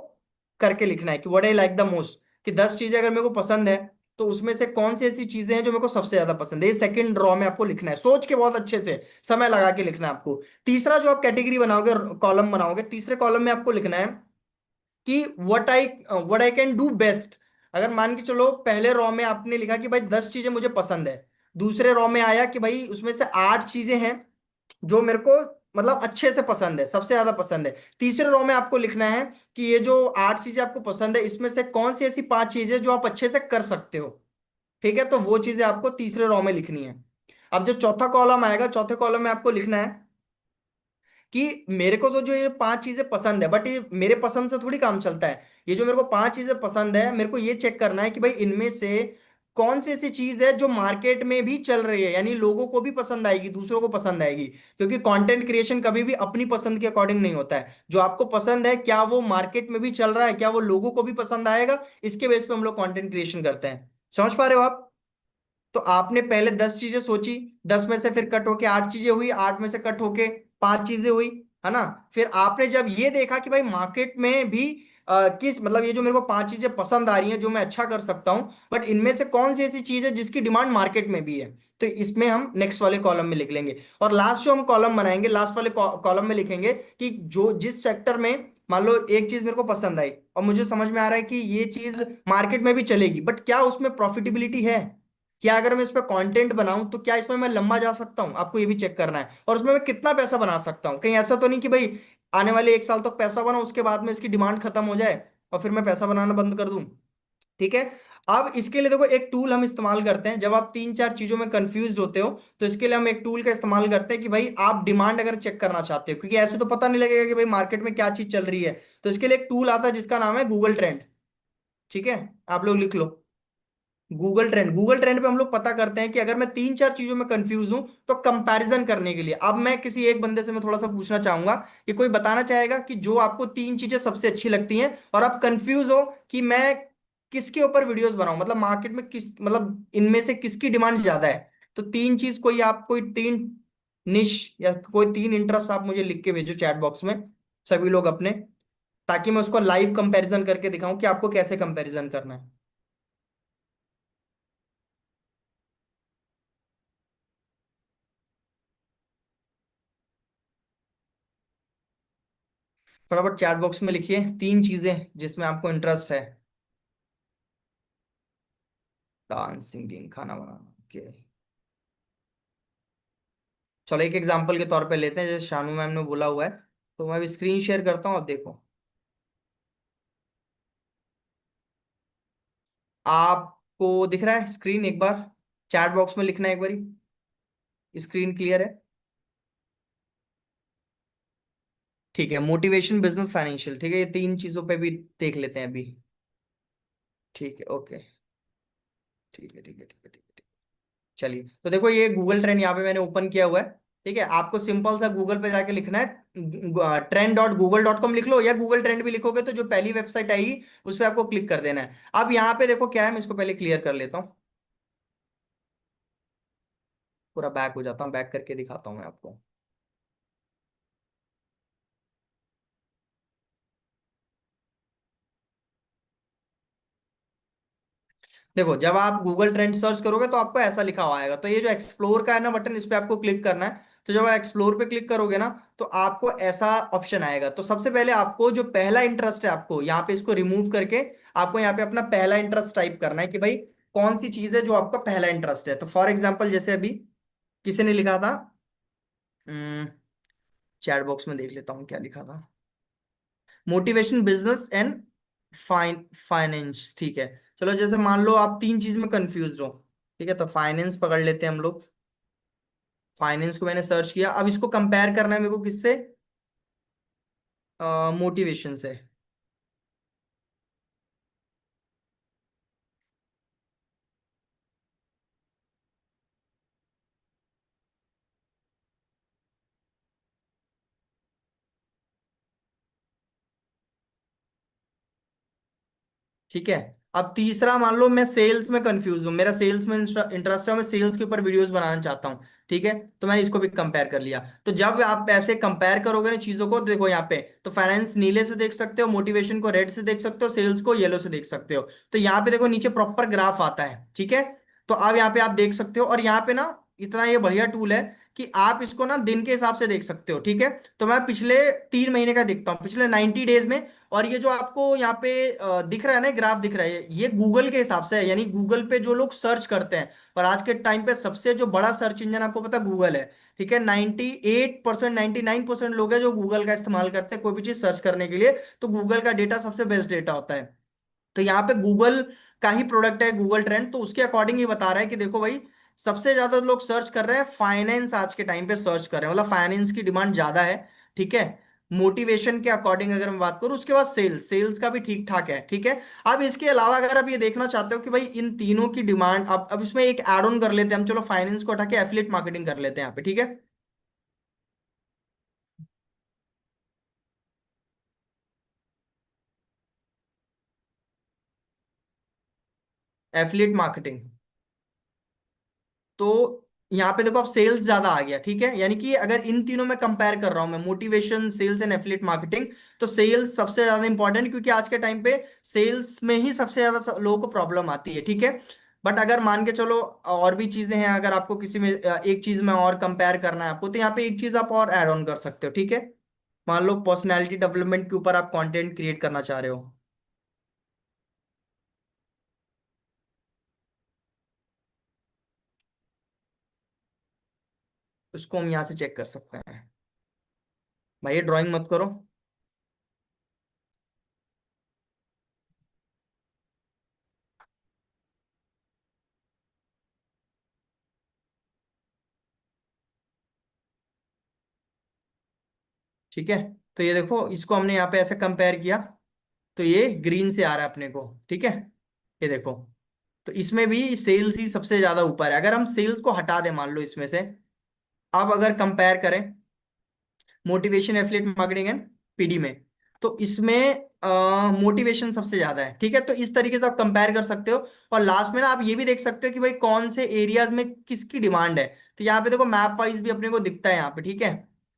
करके लिखना है कि what I like the most. कि 10 चीजें अगर मेरे को पसंद है, तो उसमें से कौन सी ऐसी चीजें हैं जो मेरे को सबसे ज्यादा पसंद है। ये सेकंड रॉ में आपको लिखना है, सोच के बहुत अच्छे से, समय लगा के लिखना है आपको। तीसरा जो आप कैटेगरी बनाओगे, कॉलम बनाओगे, तीसरे कॉलम में आपको लिखना है कि what I can do best. अगर मान के चलो पहले रॉ में आपने लिखा कि भाई 10 चीजें मुझे पसंद है, दूसरे रॉ में आया कि भाई उसमें से 8 चीजें हैं जो मेरे को मतलब अच्छे से पसंद है, सबसे ज्यादा पसंद है। तीसरे रो में आपको लिखना है कि ये जो 8 चीजें आपको पसंद है, इसमें से कौन सी ऐसी 5 चीजें जो आप अच्छे से कर सकते हो। ठीक है, तो वो चीजें आपको तीसरे रो में लिखनी है। अब जो चौथा कॉलम आएगा, चौथे कॉलम में आपको लिखना है कि मेरे को तो जो ये 5 चीजें पसंद है, बट ये मेरे पसंद से थोड़ी काम चलता है। ये जो मेरे को 5 चीजें पसंद है, मेरे को ये चेक करना है कि भाई इनमें से कौन सी ऐसी चीज है जो मार्केट में भी चल रही है, यानी लोगों को भी पसंद आएगी, दूसरों को पसंद आएगी। क्योंकि कंटेंट क्रिएशन कभी भी अपनी पसंद के अकॉर्डिंग नहीं होता है। जो आपको पसंद है क्या वो मार्केट में भी चल रहा है, क्या वो लोगों को भी पसंद आएगा, इसके बेस पे हम लोग कंटेंट क्रिएशन करते हैं। समझ पा रहे हो आप? तो आपने पहले 10 चीजें सोची, 10 में से फिर कट होके 8 चीजें हुई, 8 में से कट होके 5 चीजें हुई, है ना? फिर आपने जब ये देखा कि भाई मार्केट में भी किस मतलब ये जो मेरे को 5 चीजें पसंद आ रही हैं जो मैं अच्छा कर सकता हूं, बट इनमें से कौन सी ऐसी चीज है जिसकी डिमांड मार्केट में भी है, तो इसमें हम नेक्स्ट वाले कॉलम में लिख लेंगे। और लास्ट जो हम कॉलम बनाएंगे, लास्ट वाले कॉलम में लिखेंगे कि जो जिस सेक्टर में मान लो एक चीज मेरे को पसंद आई और मुझे समझ में आ रहा है कि ये चीज मार्केट में भी चलेगी, बट क्या उसमें प्रॉफिटेबिलिटी है, क्या अगर मैं इस पे कंटेंट बनाऊं तो क्या इसमें मैं लंबा जा सकता हूं, आपको ये भी चेक करना है। और उसमें मैं कितना पैसा बना सकता हूं, कहीं ऐसा तो नहीं कि भाई आने वाले 1 साल तक पैसा बना, उसके बाद में इसकी डिमांड खत्म हो जाए और फिर मैं पैसा बनाना बंद कर दूं। ठीक है, अब इसके लिए देखो एक टूल हम इस्तेमाल करते हैं। जब आप 3 4 चीजों में कंफ्यूज होते हो, तो इसके लिए हम एक टूल का इस्तेमाल करते हैं कि भाई आप डिमांड अगर चेक करना चाहते हो, क्योंकि ऐसे तो पता नहीं लगेगा कि भाई मार्केट में क्या चीज चल रही है। तो इसके लिए एक टूल आता है जिसका नाम है गूगल ट्रेंड। ठीक है, आप लोग लिख लो गूगल ट्रेंड। गूगल ट्रेंड पे हम लोग पता करते हैं कि अगर मैं 3 4 चीजों में कंफ्यूज हूं, तो कंपैरिजन करने के लिए अब मैं किसी एक बंदे से मैं थोड़ा सा पूछना चाहूंगा कि कोई बताना चाहेगा कि जो आपको 3 चीजें सबसे अच्छी लगती हैं और आप कंफ्यूज हो कि मैं किसके ऊपर वीडियोस बनाऊं, मतलब मार्केट में किस मतलब इनमें से किसकी डिमांड ज्यादा है। तो 3 चीज कोई आप कोई 3 निश या कोई 3 इंटरेस्ट आप मुझे लिख के भेजो चैट बॉक्स में, सभी लोग अपने, ताकि मैं उसको लाइव कंपैरिजन करके दिखाऊं कि आपको कैसे कंपैरिजन करना है। फटाफट चैट बॉक्स में लिखिए तीन चीजें जिसमें आपको इंटरेस्ट है। डांस, सिंगिंग, खाना बनाना, ओके। चलो एक एग्जांपल के तौर पे लेते हैं, जैसे शानू मैम ने बोला हुआ है, तो मैं भी स्क्रीन शेयर करता हूँ, आप देखो। आपको दिख रहा है स्क्रीन? एक बार चैट बॉक्स में लिखना है एक बारी, स्क्रीन क्लियर है? ठीक है, मोटिवेशन, बिजनेस, फाइनेंशियल, ठीक है, ये तीन चीजों पे भी देख लेते हैं अभी। ठीक है, ओके। ठीक है, ठीक है, ठीक है, ठीक है, ठीक है। चलिए, तो देखो ये गूगल ट्रेंड यहाँ पे मैंने ओपन किया हुआ है। ठीक है, आपको सिंपल सा गूगल पे जाके लिखना है, trend.google.com लिख लो, या गूगल ट्रेंड भी लिखोगे तो जो पहली वेबसाइट आएगी उस पर आपको क्लिक कर देना है। अब यहाँ पे देखो क्या है, मैं इसको पहले क्लियर कर लेता हूँ, पूरा बैक हो जाता हूँ, बैक करके दिखाता हूँ मैं आपको। देखो जब आप गूगल ट्रेंड सर्च करोगे तो आपको ऐसा लिखा हुआ आएगा, तो ये जो एक्सप्लोर का है ना बटन, इस पे आपको क्लिक करना है। तो जब आप एक्सप्लोर पे क्लिक करोगे ना, तो आपको ऐसा ऑप्शन आएगा। तो सबसे पहले आपको जो पहला इंटरेस्ट है, आपको यहाँ पे इसको रिमूव करके आपको यहाँ पे अपना पहला इंटरेस्ट टाइप करना है कि भाई कौन सी चीज है जो आपका पहला इंटरेस्ट है। तो फॉर एग्जाम्पल जैसे अभी किसी ने लिखा था, चैट बॉक्स में देख लेता हूँ क्या लिखा था, मोटिवेशन, बिजनेस एंड फाइनेंस, ठीक है। चलो जैसे मान लो आप तीन चीज में कंफ्यूज हो, ठीक है, तो फाइनेंस पकड़ लेते हैं हम लोग। फाइनेंस को मैंने सर्च किया, अब इसको कंपेयर करना है मेरे को किससे? मोटिवेशन से। ठीक है, अब तीसरा मान लो मैं सेल्स में कंफ्यूज हूँ, मेरा सेल्स में इंटरेस्ट है, मैं सेल्स के ऊपर वीडियोस बनाना चाहता हूँ। ठीक है, तो मैंने इसको भी कंपेयर कर लिया। तो जब आप ऐसे कंपेयर करोगे ना चीजों को, तो देखो यहाँ पे तो फाइनेंस नीले से देख सकते हो, मोटिवेशन को रेड से देख सकते हो, सेल्स को येलो से देख सकते हो। तो यहाँ पे देखो नीचे प्रॉपर ग्राफ आता है, ठीक है। तो अब यहाँ पे आप देख सकते हो, और यहाँ पे ना इतना ये बढ़िया टूल है कि आप इसको ना दिन के हिसाब से देख सकते हो। ठीक है, तो मैं पिछले 3 महीने का देखता हूँ, पिछले 90 डेज में। और ये जो आपको यहाँ पे दिख रहा है ना, ग्राफ दिख रहा है, ये गूगल के हिसाब से है, यानी गूगल पे जो लोग सर्च करते हैं। और आज के टाइम पे सबसे जो बड़ा सर्च इंजन आपको पता है गूगल है। ठीक है, 98%, 99% लोग हैं जो गूगल का इस्तेमाल करते हैं कोई भी चीज सर्च करने के लिए। तो गूगल का डेटा सबसे बेस्ट डेटा होता है। तो यहाँ पे गूगल का ही प्रोडक्ट है गूगल ट्रेंड, तो उसके अकॉर्डिंग ही बता रहा है कि देखो भाई सबसे ज्यादा लोग सर्च कर रहे हैं फाइनेंस, आज के टाइम पे सर्च कर रहे हैं, मतलब फाइनेंस की डिमांड ज्यादा है। ठीक है, मोटिवेशन के अकॉर्डिंग अगर मैं बात करूं, उसके बाद सेल्स, सेल्स का भी ठीक ठाक है। ठीक है, अब इसके अलावा अगर आप ये देखना चाहते हो कि भाई इन तीनों की डिमांड, अब इसमें एक ऐड ऑन कर लेते हैं हम, चलो फाइनेंस को हटा के एफिलिएट मार्केटिंग कर लेते हैं यहाँ पे। ठीक है, एफिलिएट मार्केटिंग। तो यहाँ पे देखो अब सेल्स ज्यादा आ गया। ठीक है, यानी कि अगर इन तीनों में कंपेयर कर रहा हूं मैं, motivation, sales and affiliate marketing, तो सेल्स सबसे ज्यादा इंपॉर्टेंट, क्योंकि आज के टाइम पे सेल्स में ही सबसे ज्यादा लोगों को प्रॉब्लम आती है। ठीक है, बट अगर मान के चलो और भी चीजें हैं, अगर आपको किसी में एक चीज में और कंपेयर करना है आपको, तो यहाँ पे एक चीज आप और ऐड ऑन कर सकते हो। ठीक है, मान लो पर्सनैलिटी डेवलपमेंट के ऊपर आप कंटेंट क्रिएट करना चाह रहे हो, उसको हम यहाँ से चेक कर सकते हैं। भाई ड्राइंग मत करो। ठीक है, तो ये देखो इसको हमने यहाँ पे ऐसे कंपेयर किया, तो ये ग्रीन से आ रहा है अपने को। ठीक है, ये देखो, तो इसमें भी सेल्स ही सबसे ज्यादा ऊपर है। अगर हम सेल्स को हटा दें मान लो इसमें से, अब अगर कंपेयर करें motivation, affiliate marketing and PD में, तो इसमें मोटिवेशन सबसे ज्यादा है। ठीक है, तो इस तरीके से आप कंपेयर कर सकते हो। और लास्ट में ना आप ये भी देख सकते हो कि भाई कौन से एरियाज में किसकी डिमांड है। तो यहाँ पे देखो मैप वाइज भी अपने को दिखता है यहाँ पे। ठीक है,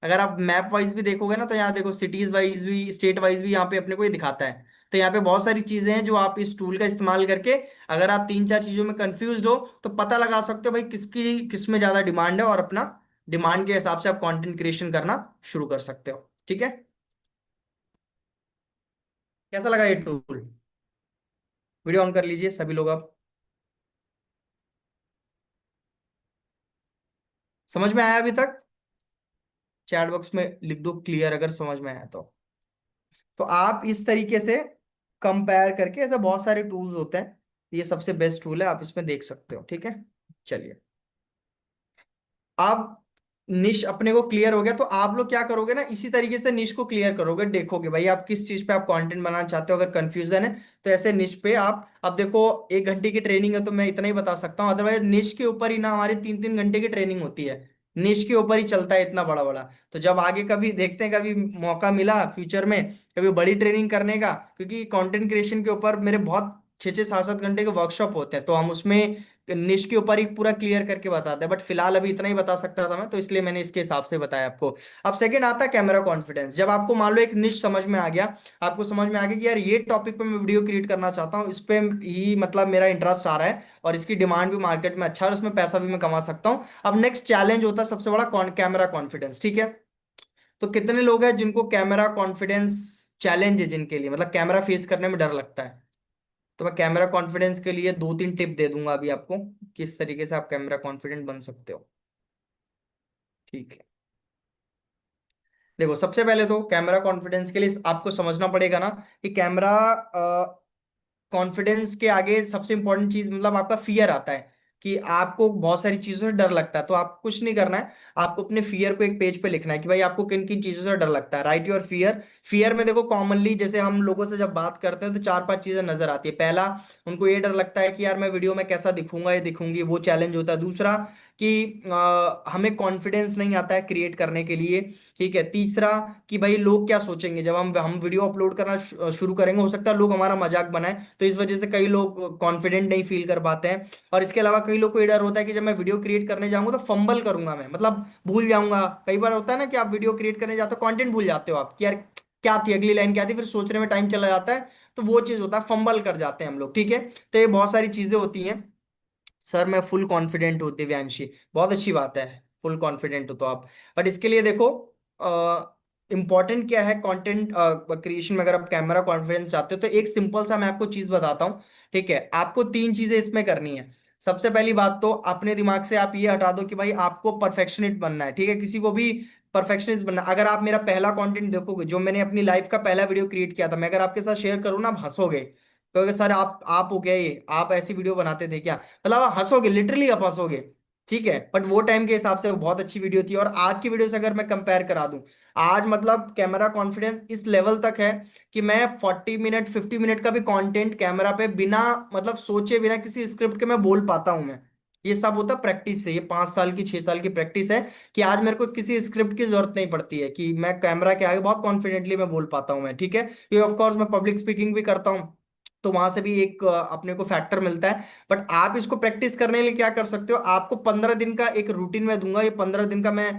अगर आप मैप वाइज भी देखोगे ना, तो यहाँ देखो सिटीज वाइज भी, स्टेट वाइज भी यहाँ पे अपने को ये दिखाता है। तो यहाँ पे बहुत सारी चीजें हैं जो आप इस टूल का इस्तेमाल करके, अगर आप तीन चार चीजों में कंफ्यूज हो, तो पता लगा सकते हो भाई किसकी किस में ज्यादा डिमांड है, और अपना डिमांड के हिसाब से आप कंटेंट क्रिएशन करना शुरू कर सकते हो। ठीक है, कैसा लगा ये टूल? वीडियो ऑन कर लीजिए सभी लोग आप। समझ में आया अभी तक? चैट बॉक्स में लिख दो क्लियर अगर समझ में आया तो आप इस तरीके से कंपेयर करके, ऐसे बहुत सारे टूल्स होते हैं, ये सबसे बेस्ट टूल है, आप इसमें देख सकते हो। ठीक है, चलिए। आप निश अपने को क्लियर हो गया तो आप लोग क्या करोगे ना, इसी तरीके से निश को क्लियर करोगे, देखोगे भाई आप किस चीज पे आप कंटेंट बनाना चाहते हो। अगर कंफ्यूजन है तो ऐसे निश पे आप, अब देखो 1 घंटे की ट्रेनिंग है तो मैं इतना ही बता सकता हूँ, अदरवाइज निश के ऊपर ही ना हमारी 3-3 घंटे की ट्रेनिंग होती है। निश के ऊपर ही चलता है इतना बड़ा बड़ा। तो जब आगे कभी देखते हैं, कभी मौका मिला फ्यूचर में कभी बड़ी ट्रेनिंग करने का, क्योंकि कंटेंट क्रिएशन के ऊपर मेरे बहुत 6-6 7-7 घंटे के वर्कशॉप होते हैं, तो हम उसमें निश के ऊपर ही पूरा क्लियर करके बताते हैं। बट फिलहाल अभी इतना ही बता सकता था मैं, तो इसलिए मैंने इसके हिसाब से बताया आपको। अब सेकंड आता है कैमरा कॉन्फिडेंस। जब आपको मान लो एक निश समझ में आ गया, आपको समझ में आ गया कि यार ये टॉपिक पे मैं वीडियो क्रिएट करना चाहता हूँ, इस पे ही मतलब मेरा इंटरेस्ट आ रहा है और इसकी डिमांड भी मार्केट में अच्छा है और उसमें पैसा भी मैं कमा सकता हूँ। अब नेक्स्ट चैलेंज होता है सबसे बड़ा कैमरा कॉन्फिडेंस। ठीक है, तो कितने लोग हैं जिनको कैमरा कॉन्फिडेंस चैलेंज है, जिनके लिए मतलब कैमरा फेस करने में डर लगता है? तो मैं कैमरा कॉन्फिडेंस के लिए 2-3 टिप दे दूंगा अभी आपको, किस तरीके से आप कैमरा कॉन्फिडेंट बन सकते हो। ठीक है, देखो सबसे पहले तो कैमरा कॉन्फिडेंस के लिए आपको समझना पड़ेगा ना कि कैमरा कॉन्फिडेंस के आगे सबसे इंपॉर्टेंट चीज मतलब आपका फियर आता है, कि आपको बहुत सारी चीजों से डर लगता है। तो आपको कुछ नहीं करना है, आपको अपने फियर को एक पेज पे लिखना है कि भाई आपको किन किन चीजों से डर लगता है। Right your fear. फियर में देखो कॉमनली जैसे हम लोगों से जब बात करते हैं तो 4-5 चीजें नजर आती है। पहला, उनको ये डर लगता है कि यार मैं वीडियो में कैसा दिखूंगा या दिखूंगी, वो चैलेंज होता है। दूसरा कि हमें कॉन्फिडेंस नहीं आता है क्रिएट करने के लिए। ठीक है, तीसरा कि भाई लोग क्या सोचेंगे जब हम वीडियो अपलोड करना शुरू करेंगे, हो सकता है लोग हमारा मजाक बनाए, तो इस वजह से कई लोग कॉन्फिडेंट नहीं फील कर पाते हैं। और इसके अलावा कई लोग को ये डर होता है कि जब मैं वीडियो क्रिएट करने जाऊंगा तो फंबल करूंगा मैं, मतलब भूल जाऊंगा। कई बार होता है ना कि आप वीडियो क्रिएट करने जाते हो, कंटेंट भूल जाते हो आप कि यार क्या थी अगली लाइन, क्या थी, फिर सोचने में टाइम चला जाता है। तो वो चीज होता है, फंबल कर जाते हैं हम लोग। ठीक है, तो ये बहुत सारी चीजें होती हैं। सर मैं फुल कॉन्फिडेंट हूँ दिव्यांशी, बहुत अच्छी बात है, फुल कॉन्फिडेंट हो तो आप। बट इसके लिए देखो इंपॉर्टेंट क्या है कंटेंट क्रिएशन में, अगर आप कैमरा कॉन्फिडेंस चाहते हो तो एक सिंपल सा मैं आपको चीज बताता हूँ। ठीक है, आपको 3 चीजें इसमें करनी है। सबसे पहली बात तो अपने दिमाग से आप ये हटा दो कि भाई आपको परफेक्शनिस्ट बनना है। ठीक है, किसी को भी परफेक्शनिस्ट बनना। अगर आप मेरा पहला कंटेंट देखोगे, जो मैंने अपनी लाइफ का पहला वीडियो क्रिएट किया था, मैं अगर आपके साथ शेयर करूँ ना, आप हंसोगे, कहोगे सर आप हो गया, ये आप ऐसी वीडियो बनाते थे क्या? मतलब आप हंसोगे, लिटरली आप हंसोगे। ठीक है, बट वो टाइम के हिसाब से वो बहुत अच्छी वीडियो थी। और आज की वीडियो से अगर मैं कंपेयर करा दूं, आज मतलब कैमरा कॉन्फिडेंस इस लेवल तक है कि मैं 40 मिनट 50 मिनट का भी कंटेंट कैमरा पे बिना मतलब सोचे, बिना किसी स्क्रिप्ट के मैं बोल पाता हूं मैं। ये सब होता प्रैक्टिस से, ये 5 साल की 6 साल की प्रैक्टिस है कि आज मेरे को किसी स्क्रिप्ट की जरूरत नहीं पड़ती है, कि मैं कैमरा के आगे बहुत कॉन्फिडेंटली मैं बोल पाता हूँ मैं। ठीक है, क्योंकि ऑफ कोर्स मैं पब्लिक स्पीकिंग भी करता हूँ, तो वहां से भी एक अपने को फैक्टर मिलता है। बट आप इसको प्रैक्टिस करने के लिए क्या कर सकते हो, आपको 15 दिन का एक रूटीन मैं दूंगा। ये 15 दिन का मैं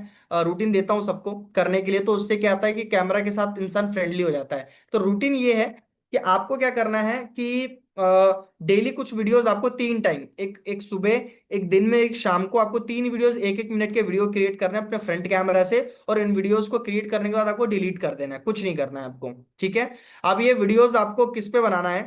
रूटीन देता हूँ सबको करने के लिए। तो उससे क्या आता है कि कैमरा के साथ इंसान फ्रेंडली हो जाता है। तो रूटीन ये है कि आपको क्या करना है कि डेली कुछ वीडियोस आपको 3 टाइम, एक एक सुबह, एक दिन में, एक शाम को, आपको 3 वीडियोस 1-1 मिनट के वीडियो क्रिएट करना है अपने फ्रंट कैमरा से। और इन वीडियोस को क्रिएट करने के बाद आपको डिलीट कर देना है, कुछ नहीं करना है आपको। ठीक है, अब ये वीडियोस आपको किस पे बनाना है?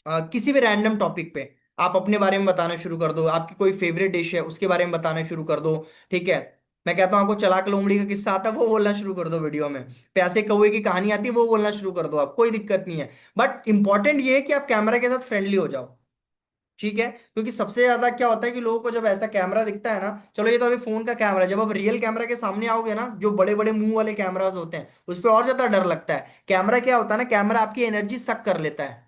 किसी भी रैंडम टॉपिक पे आप अपने बारे में बताना शुरू कर दो। आपकी कोई फेवरेट डिश है उसके बारे में बताना शुरू कर दो। ठीक है, मैं कहता हूं आपको चलाक लोमड़ी का किस्सा आता है, वो बोलना शुरू कर दो वीडियो में। प्यासे कौवे की कहानी आती है, वो बोलना शुरू कर दो, आप कोई दिक्कत नहीं है। बट इंपॉर्टेंट ये है कि आप कैमरा के साथ फ्रेंडली हो जाओ। ठीक है, क्योंकि सबसे ज्यादा क्या होता है कि लोगों को जब ऐसा कैमरा दिखता है ना, चलो ये तो अभी फोन का कैमरा है, जब आप रियल कैमरा के सामने आओगे ना, जो बड़े बड़े मुंह वाले कैमरास होते हैं उस पर और ज्यादा डर लगता है। कैमरा क्या होता है ना, कैमरा आपकी एनर्जी सक कर लेता है।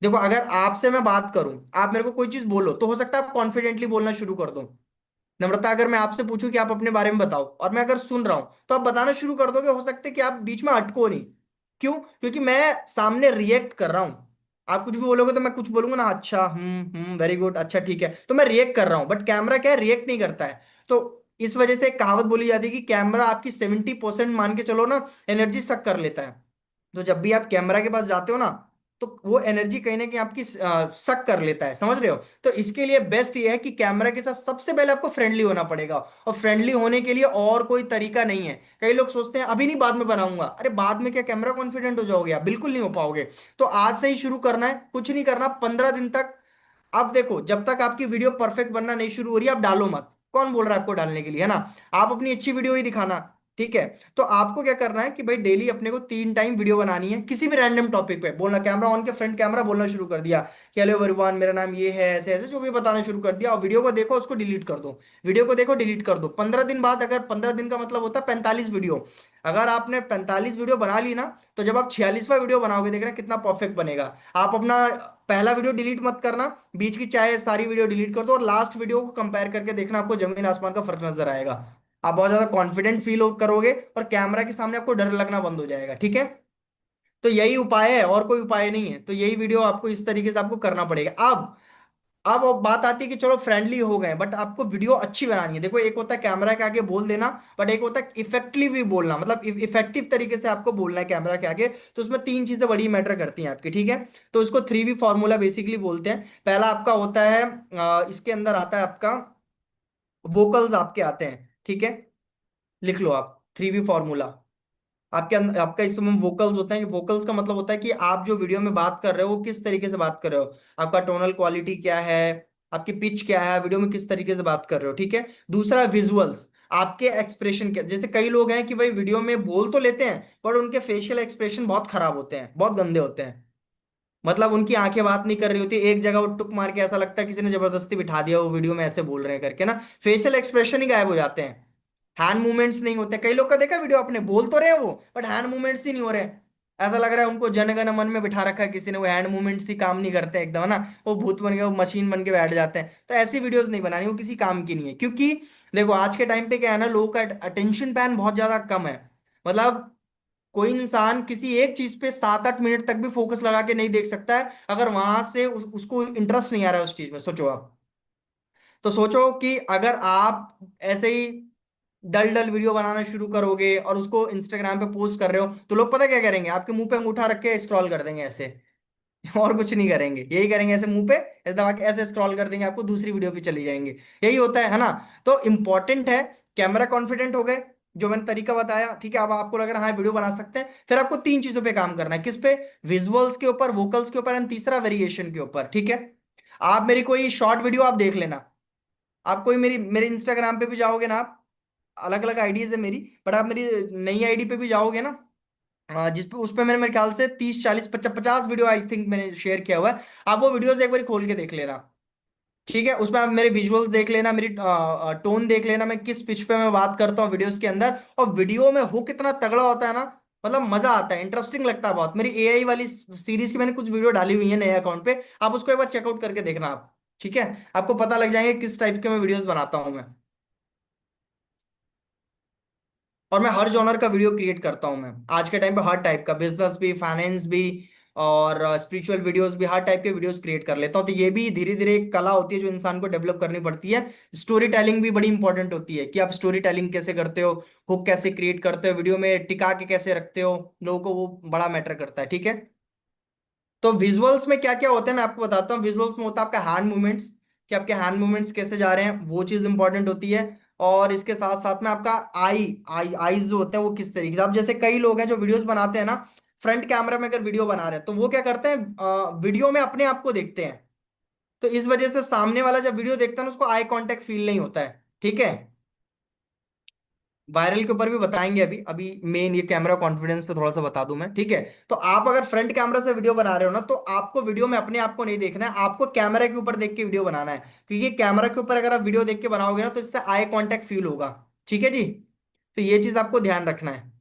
देखो अगर आपसे मैं बात करूं, आप मेरे को कोई चीज बोलो, तो हो सकता है आप कॉन्फिडेंटली बोलना शुरू कर दो। नम्रता, अगर मैं आपसे पूछूं कि आप अपने बारे में बताओ और मैं अगर सुन रहा हूं, तो आप बताना शुरू कर दोगे। हो सकता है कि आप बीच में अटको नहीं। क्यों? क्योंकि मैं सामने रिएक्ट कर रहा हूं। आप कुछ भी बोलोगे तो मैं कुछ बोलूंगा ना, अच्छा वेरी गुड, अच्छा ठीक है, तो मैं रिएक्ट कर रहा हूं। बट कैमरा क्या है, रिएक्ट नहीं करता है। तो इस वजह से एक कहावत बोली जाती है कि कैमरा आपकी 70% मान के चलो ना, एनर्जी सक कर लेता है। तो जब भी आप कैमरा के पास जाते हो ना, तो वो एनर्जी कहीं ना कहीं आपकी सक कर लेता है, समझ रहे हो। तो इसके लिए बेस्ट ये है कि कैमरा के साथ सबसे पहले आपको फ्रेंडली होना पड़ेगा, और फ्रेंडली होने के लिए और कोई तरीका नहीं है। कई लोग सोचते हैं अभी नहीं बाद में बनाऊंगा, अरे बाद में क्या कैमरा कॉन्फिडेंट हो जाओगे आप, बिल्कुल नहीं हो पाओगे। तो आज से ही शुरू करना है, कुछ नहीं करना 15 दिन तक। अब देखो, जब तक आपकी वीडियो परफेक्ट बनना नहीं शुरू हो रही है, आप डालो मत। कौन बोल रहा है आपको डालने के लिए, है ना। आप अपनी अच्छी वीडियो ही दिखाना, ठीक है। तो आपको क्या करना है कि भाई डेली अपने को 3 टाइम वीडियो बनानी है, किसी भी रैंडम टॉपिक पे बोलना, कैमरा ऑन के फ्रंट कैमरा बोलना शुरू कर दिया कि हेलो एवरीवन, मेरा नाम ये है, ऐसे ऐसे जो भी बताना शुरू कर दिया, और वीडियो को देखो, उसको डिलीट कर दो। वीडियो को देखो, डिलीट कर दो। 15 दिन बाद, अगर 15 दिन का मतलब होता है 45 वीडियो, अगर आपने 45 वीडियो बना ली ना, तो जब आप 46वां वीडियो बनाओगे, देखना कितना परफेक्ट बनेगा। आप अपना पहला वीडियो डिलीट मत करना, बीच की चाहे सारी वीडियो डिलीट कर दो, और लास्ट वीडियो को कंपेयर करके देखना, आपको जमीन आसमान का फर्क नजर आएगा। आप बहुत ज्यादा कॉन्फिडेंट फील करोगे, और कैमरा के सामने आपको डर लगना बंद हो जाएगा, ठीक है। तो यही उपाय है, और कोई उपाय नहीं है। तो यही वीडियो आपको इस तरीके से आपको करना पड़ेगा। अब वो बात आती है कि चलो फ्रेंडली हो गए, बट आपको वीडियो अच्छी बनानी है। देखो, एक होता है कैमरा के आगे बोल देना, बट एक होता है इफेक्टिवली बोलना, मतलब इफेक्टिव तरीके से आपको बोलना है कैमरा के आगे। तो उसमें 3 चीजें बड़ी मैटर करती हैं आपकी, ठीक है। तो इसको 3V फॉर्मूला बेसिकली बोलते हैं। पहला आपका होता है, इसके अंदर आता है आपका वोकल्स आपके आते हैं, ठीक है। लिख लो आप 3V फॉर्मूला। आपके अंदर आपका इसमें वोकल्स होते हैं। वोकल्स का मतलब होता है कि आप जो वीडियो में बात कर रहे हो वो किस तरीके से बात कर रहे हो, आपका टोनल क्वालिटी क्या है, आपकी पिच क्या है, वीडियो में किस तरीके से बात कर रहे हो, ठीक है। दूसरा विजुअल्स, आपके एक्सप्रेशन क्या, जैसे कई लोग हैं कि भाई वीडियो में बोल तो लेते हैं, पर उनके फेशियल एक्सप्रेशन बहुत खराब होते हैं, बहुत गंदे होते हैं। मतलब उनकी आंखें बात नहीं कर रही होती, एक जगह वो टुक मार के ऐसा लगता है किसी ने जबरदस्ती बिठा दिया, वो वीडियो में ऐसे बोल रहे हैं करके ना, फेशियल एक्सप्रेशन ही गायब हो जाते हैं। हैंड मूवमेंट्स नहीं होते, कई लोग का देखा वीडियो आपने, बोल तो रहे हैं वो, बट हैंड मूवमेंट्स ही नहीं हो रहे। ऐसा लग रहा है उनको जनगण मन में बिठा रखा है किसी ने, वो हैंड मूवमेंट्स ही काम नहीं करते एकदम, है ना। वो भूत बन के, वो मशीन बन के बैठ जाते हैं। तो ऐसी वीडियोस नहीं बनानी, वो किसी काम की नहीं है। क्योंकि देखो, आज के टाइम पे क्या है ना, लोगों का अटेंशन पैन बहुत ज्यादा कम है। मतलब कोई इंसान किसी एक चीज पे 7-8 मिनट तक भी फोकस लगा के नहीं देख सकता है, अगर वहां से उसको इंटरेस्ट नहीं आ रहा है उस चीज में। सोचो आप, तो सोचो कि अगर आप ऐसे ही डल डल वीडियो बनाना शुरू करोगे और उसको इंस्टाग्राम पे पोस्ट कर रहे हो, तो लोग पता क्या करेंगे, आपके मुंह पे अंगूठा रख के स्क्रॉल कर देंगे ऐसे। और कुछ नहीं करेंगे, यही करेंगे, ऐसे मुंह पे ऐसे दबा के ऐसे स्क्रॉल कर देंगे, आपको दूसरी वीडियो पे चली जाएंगे। यही होता है ना। तो इंपॉर्टेंट है, कैमरा कॉन्फिडेंट हो गए, जो मैंने तरीका बताया, ठीक है। अब आपको लग रहा है हाँ वीडियो बना सकते हैं, फिर आपको 3 चीजों पे काम करना है। किस पे? विजुअल्स के ऊपर, वोकल्स के ऊपर, एंड तीसरा वेरिएशन के ऊपर, ठीक है। आप मेरी कोई शॉर्ट वीडियो आप देख लेना, आप कोई मेरी मेरे इंस्टाग्राम पे भी जाओगे ना आप, अलग अलग आईडीज है मेरी, बट आप मेरी नई आईडी पे भी जाओगे ना, जिस पे उस पे मैंने मेरे ख्याल से 30 40 50 50 वीडियो आई थिंक मैंने शेयर किया हुआ है। आप वो वीडियोस एक बार खोल के देख लेना, ठीक है। उसमें आप मेरे विजुअल्स देख लेना, मेरी टोन देख लेना, मैं किस पिच पे मैं बात करता हूँ वीडियोस के अंदर, और वीडियो में हुक इतना तगड़ा होता है ना, मतलब मजा आता है, इंटरेस्टिंग लगता है बहुत। मेरी एआई वाली सीरीज की मैंने कुछ वीडियो डाली हुई है नए अकाउंट पे, आप उसको एक बार चेकआउट करके देखना आप, ठीक है। आपको पता लग जाएंगे किस टाइप के मैं वीडियोस बनाता हूँ मैं। और मैं हर जॉनर का वीडियो क्रिएट करता हूँ मैं, आज के टाइम पे हर टाइप का, बिजनेस भी, फाइनेंस भी, और स्पिरिचुअल वीडियोस भी, हर टाइप के वीडियोस क्रिएट कर लेता हूँ। तो ये भी धीरे धीरे एक कला होती है जो इंसान को डेवलप करनी पड़ती है। स्टोरी टेलिंग भी बड़ी इंपॉर्टेंट होती है, कि आप स्टोरी टेलिंग कैसे करते हो, हुक कैसे क्रिएट करते हो, वीडियो में टिका के कैसे रखते हो लोगों को, वो बड़ा मैटर करता है, ठीक है। तो विजुअल्स में क्या क्या होता है मैं आपको बताता हूँ। विजुअल्स में होता है आपका हैंड मूवमेंट्स, कि आपके हैंड मूवमेंट्स कैसे जा रहे हैं, वो चीज इंपॉर्टेंट होती है। और इसके साथ साथ में आपका आईज जो होते हैं वो किस तरीके से, अब जैसे कई लोग हैं जो वीडियोस बनाते हैं ना, फ्रंट कैमरा में अगर वीडियो बना रहे हैं, तो वो क्या करते हैं, वीडियो में अपने आप को देखते हैं। तो इस वजह से सामने वाला जब वीडियो देखता है ना, उसको आई कांटेक्ट फील नहीं होता है, ठीक है। वायरल के ऊपर भी बताएंगे अभी अभी, मेन ये कैमरा कॉन्फिडेंस पे थोड़ा सा बता दूं मैं, ठीक है। तो आप अगर फ्रंट कैमरा से वीडियो बना रहे हो ना, तो आपको वीडियो में अपने आप को नहीं देखना है, आपको कैमरा के ऊपर देख के वीडियो बनाना है। क्योंकि कैमरा के ऊपर अगर आप वीडियो देख के बनाओगे ना, तो इससे आई कांटेक्ट फील होगा, ठीक है जी। तो ये चीज आपको ध्यान रखना है।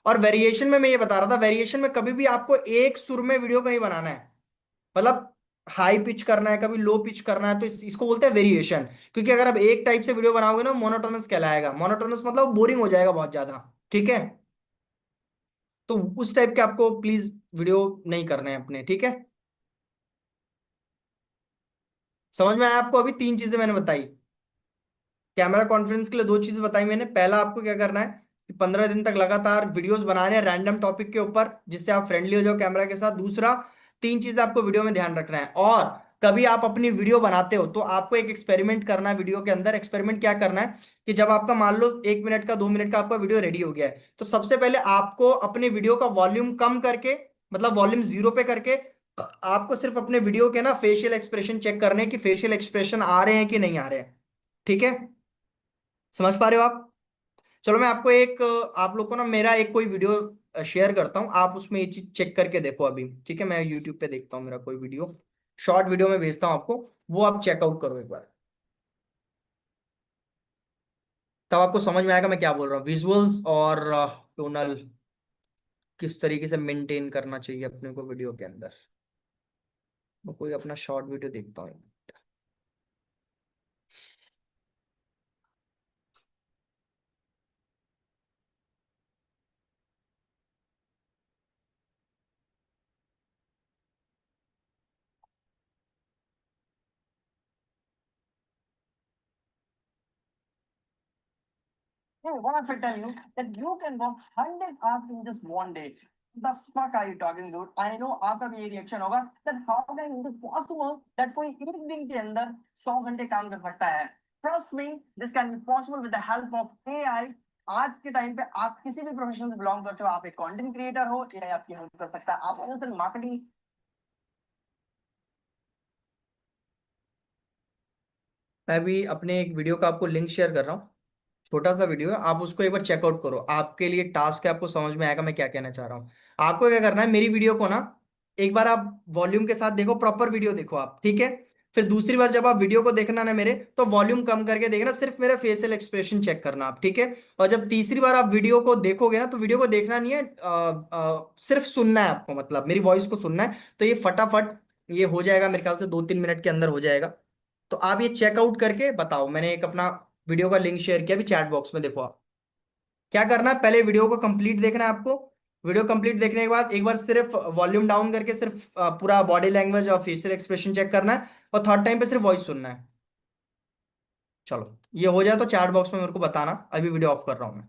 और वेरिएशन में मैं ये बता रहा था, वेरिएशन में कभी भी आपको एक सुर में वीडियो को नहीं बनाना है। मतलब हाई पिच करना है, कभी लो पिच करना है, तो इसको बोलते हैं वेरिएशन। क्योंकि अगर आप एक टाइप से वीडियो बनाओगे ना, मोनोटोनस कहलाएगा। मोनोटोनस मतलब बोरिंग हो जाएगा बहुत ज्यादा, ठीक है। तो उस टाइप के आपको प्लीज वीडियो नहीं करने हैं अपने, ठीक है। समझ में आया आपको? अभी 3 चीजें मैंने बताई, कैमरा कॉन्फ्रेंस के लिए 2 चीजें बताई मैंने। पहला, आपको क्या करना है कि 15 दिन तक लगातार वीडियोस बनाने हैं रैंडम टॉपिक के ऊपर, जिससे आप फ्रेंडली हो जाओ कैमरा के साथ। दूसरा, तीन चीजें आपको वीडियो में ध्यान रखना है। और कभी आप अपनी वीडियो बनाते हो तो आपको एक एक्सपेरिमेंट करना है वीडियो के अंदर। एक्सपेरिमेंट क्या करना है कि जब आपका मान लो 1 मिनट का 2 मिनट का आपका वीडियो रेडी हो गया है, तो सबसे पहले आपको अपने वीडियो का वॉल्यूम कम करके, मतलब वॉल्यूम जीरो पे करके, आपको सिर्फ अपने वीडियो के ना फेशियल एक्सप्रेशन चेक करने हैं कि फेशियल एक्सप्रेशन आ रहे हैं कि नहीं आ रहे हैं। ठीक है, समझ पा रहे हो आप? चलो मैं आपको एक, आप लोग को ना मेरा एक कोई वीडियो शेयर करता हूँ, आप उसमें ये चीज चेक करके देखो अभी। ठीक है, मैं यूट्यूब पे देखता हूँ मेरा कोई वीडियो, शॉर्ट वीडियो में भेजता हूँ आपको, वो आप चेकआउट करो एक बार। तब आपको समझ में आएगा मैं क्या बोल रहा हूँ, विजुअल्स और टोनल किस तरीके से मेंटेन करना चाहिए अपने को वीडियो के अंदर। मैं कोई अपना शॉर्ट वीडियो देखता हूँ। Hey, what if I tell you that you can walk 100 hours in just one day? The fuck are you talking, dude? I know आपका भी ये रिएक्शन होगा that how can it be possible that कोई एक दिन के अंदर 100 घंटे काम कर सकता है? Trust me, this can be possible with the help of AI. आज के टाइम पे आप किसी भी प्रोफेशन से बिलोंग करते हो, आप एक कंटेंट क्रिएटर हो, AI आपकी हेल्प कर सकता है। आप मार्केटिंग मैं भी अपने एक वीडियो का आपको लिंक शेयर कर रहा हूँ, छोटा सा वीडियो है, आप उसको एक बार चेकआउट करो। आपके लिए टास्क है, आपको समझ में आएगा मैं क्या कहना चाह रहा हूँ। आपको क्या करना है, मेरी वीडियो को ना एक बार आप वॉल्यूम के साथ देखो, प्रॉपर वीडियो देखो आप, ठीक है। फिर दूसरी बार जब आप वीडियो को देखना ना मेरे, तो वॉल्यूम कम करके देखना, सिर्फ मेरा फेशियल एक्सप्रेशन चेक करना आप, ठीक है। और जब तीसरी बार आप वीडियो को देखोगे ना, तो वीडियो को देखना नहीं है, सिर्फ सुनना है आपको, मतलब मेरी वॉइस को सुनना है। तो ये फटाफट ये हो जाएगा, मेरे ख्याल से 2-3 मिनट के अंदर हो जाएगा। तो आप ये चेकआउट करके बताओ। मैंने एक अपना वीडियो का लिंक शेयर किया अभी चैट बॉक्स में, देखो आप। क्या करना है, पहले वीडियो को कंप्लीट देखना है आपको। वीडियो कंप्लीट देखने के बाद एक बार सिर्फ वॉल्यूम डाउन करके सिर्फ पूरा बॉडी लैंग्वेज और फेशियल एक्सप्रेशन चेक करना है, और थर्ड टाइम पे सिर्फ वॉइस सुनना है। चलो, ये हो जाए तो चैट बॉक्स में मेरे को बताना, अभी वीडियो ऑफ कर रहा हूँ मैं।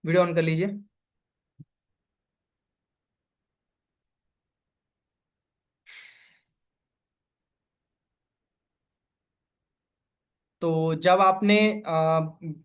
वीडियो ऑन कर लीजिए। तो जब आपने